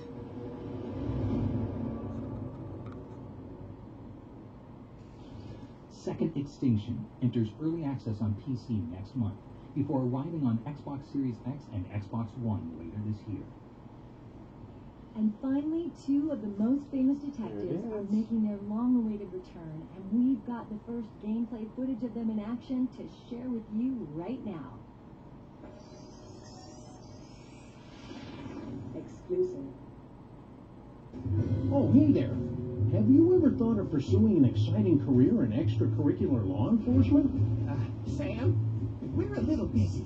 Second Extinction enters early access on PC next month, before arriving on Xbox Series X and Xbox One later this year.
And finally, two of the most famous detectives are making their long-awaited return, and we've got the first gameplay footage of them in action to share with you right now.
Exclusive.
Oh, hey there. Have you ever thought of pursuing an exciting career in extracurricular law enforcement?
Sam, we're a little busy.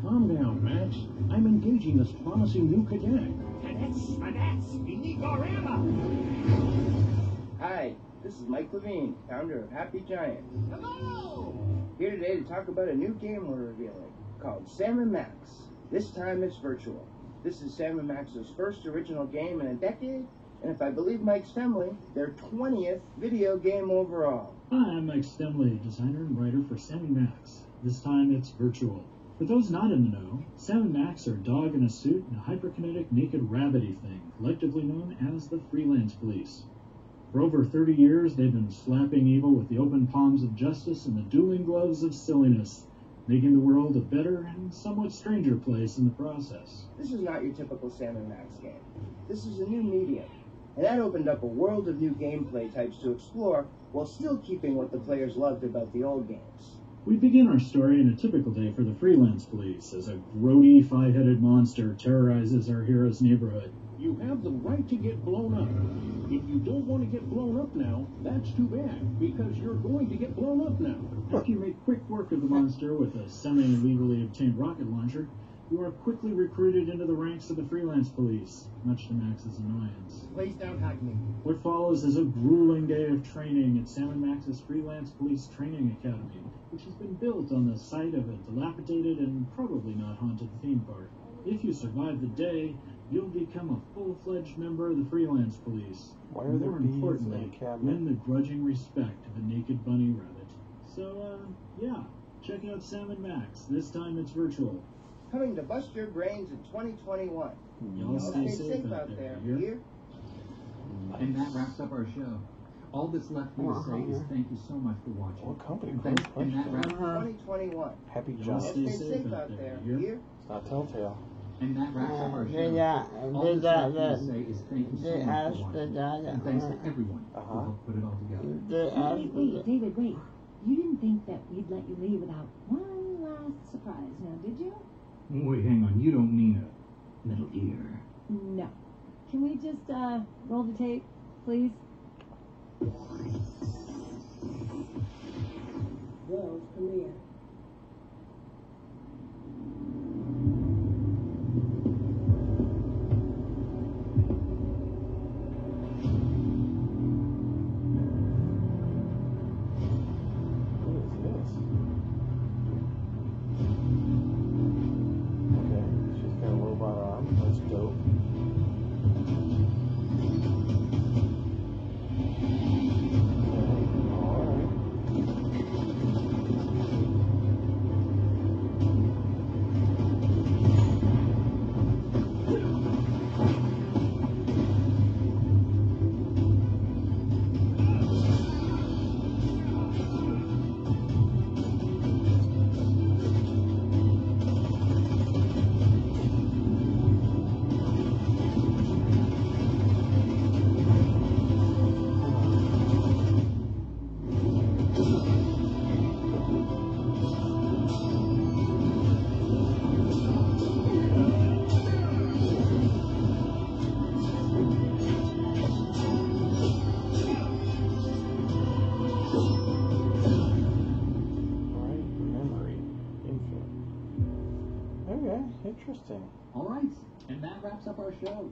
Calm down, Max. I'm engaging this promising new cadet.
Cadets, we need more ammo.
Hi, this is Mike Levine, founder of Happy Giant.
Hello!
Here today to talk about a new game we're revealing called Sam & Max. This time it's virtual. This is Sam & Max's first original game in a decade, and if I believe Mike Stemley, their 20th video game overall.
Hi, I'm Mike Stemley, designer and writer for Sam & Max. This time it's virtual. For those not in the know, Sam & Max are a dog in a suit and a hyperkinetic naked rabbity thing, collectively known as the Freelance Police. For over 30 years, they've been slapping evil with the open palms of justice and the dueling gloves of silliness, making the world a better and somewhat stranger place in the process.
This is not your typical Sam & Max game. This is a new medium, and that opened up a world of new gameplay types to explore while still keeping what the players loved about the old games.
We begin our story in a typical day for the freelance police as a grody, five-headed monster terrorizes our hero's neighborhood.
You have the right to get blown up. If you don't want to get blown up now, that's too bad, because you're going to get blown up now.
After you make quick work of the monster with a semi-illegally obtained rocket launcher, you are quickly recruited into the ranks of the freelance police, much to Max's annoyance.
Place down Hackney.
What follows is a grueling day of training at Sam & Max's Freelance Police Training Academy, which has been built on the site of a dilapidated and probably not haunted theme park. If you survive the day, you'll become a full-fledged member of the Freelance Police.
Why are there
More
bees in
importantly,
the cabinet?
win the grudging respect of a naked bunny rabbit. So, yeah, check out Sam & Max. This time it's virtual.
Coming to bust your brains in 2021.
Y'all stay safe out there,
Here.
And that wraps up our show. All that's left for me to say is thank you so much for watching.
What company?
And that wraps
2021.
Happy
Y'all
John.
stay
Stay safe out there. Here.
It's not Telltale.
And that wraps up our show. All
Did
that's left for me to say is thank you so
they
much
ask
for watching.
the dad,
And thanks to everyone who helped put it all together.
they ask the
David, wait. You didn't think that we'd let you leave without one last surprise, now did you?
Wait, hang on. You don't mean a Metal Gear.
No. Can we just, roll the tape, please?
World premiere.
What is this? Okay, she's got a robot arm. That's dope. Interesting.
All right, and that wraps up our show.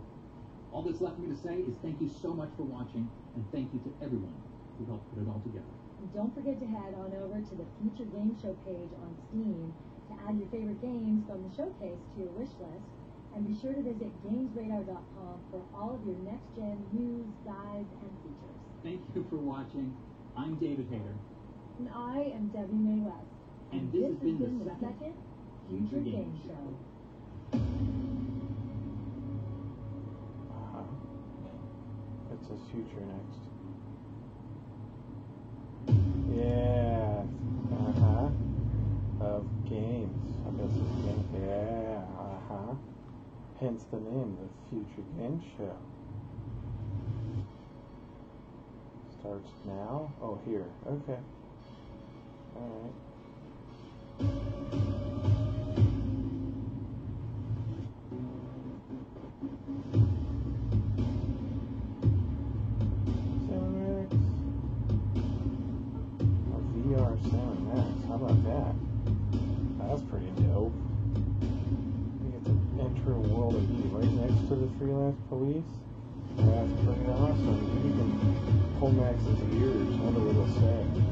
All that's left for me to say is thank you so much for watching, and thank you to everyone who helped put it all together.
And don't forget to head on over to the Future Game Show page on Steam to add your favorite games from the showcase to your wish list. And be sure to visit GamesRadar.com for all of your next-gen news, guides, and features.
Thank you for watching. I'm David Hayter.
And I am Debbie Mae West.
And this has been the
second
Future Game Show.
It says future next. Yeah. Of games. I guess it's games. Yeah. Hence the name, the Future Game Show. Starts now? Oh, here. Okay. Alright. Sam & Max. How about that? That's pretty dope. You get to enter a world of E right next to the freelance police. That's pretty awesome. You can pull Max's ears. I wonder what he'll say.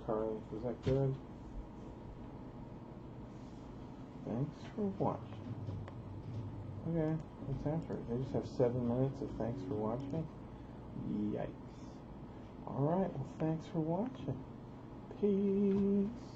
Carly. Was that good? Thanks for watching. Okay, let's answer it. They just have 7 minutes of thanks for watching. Yikes. Alright, well, thanks for watching. Peace.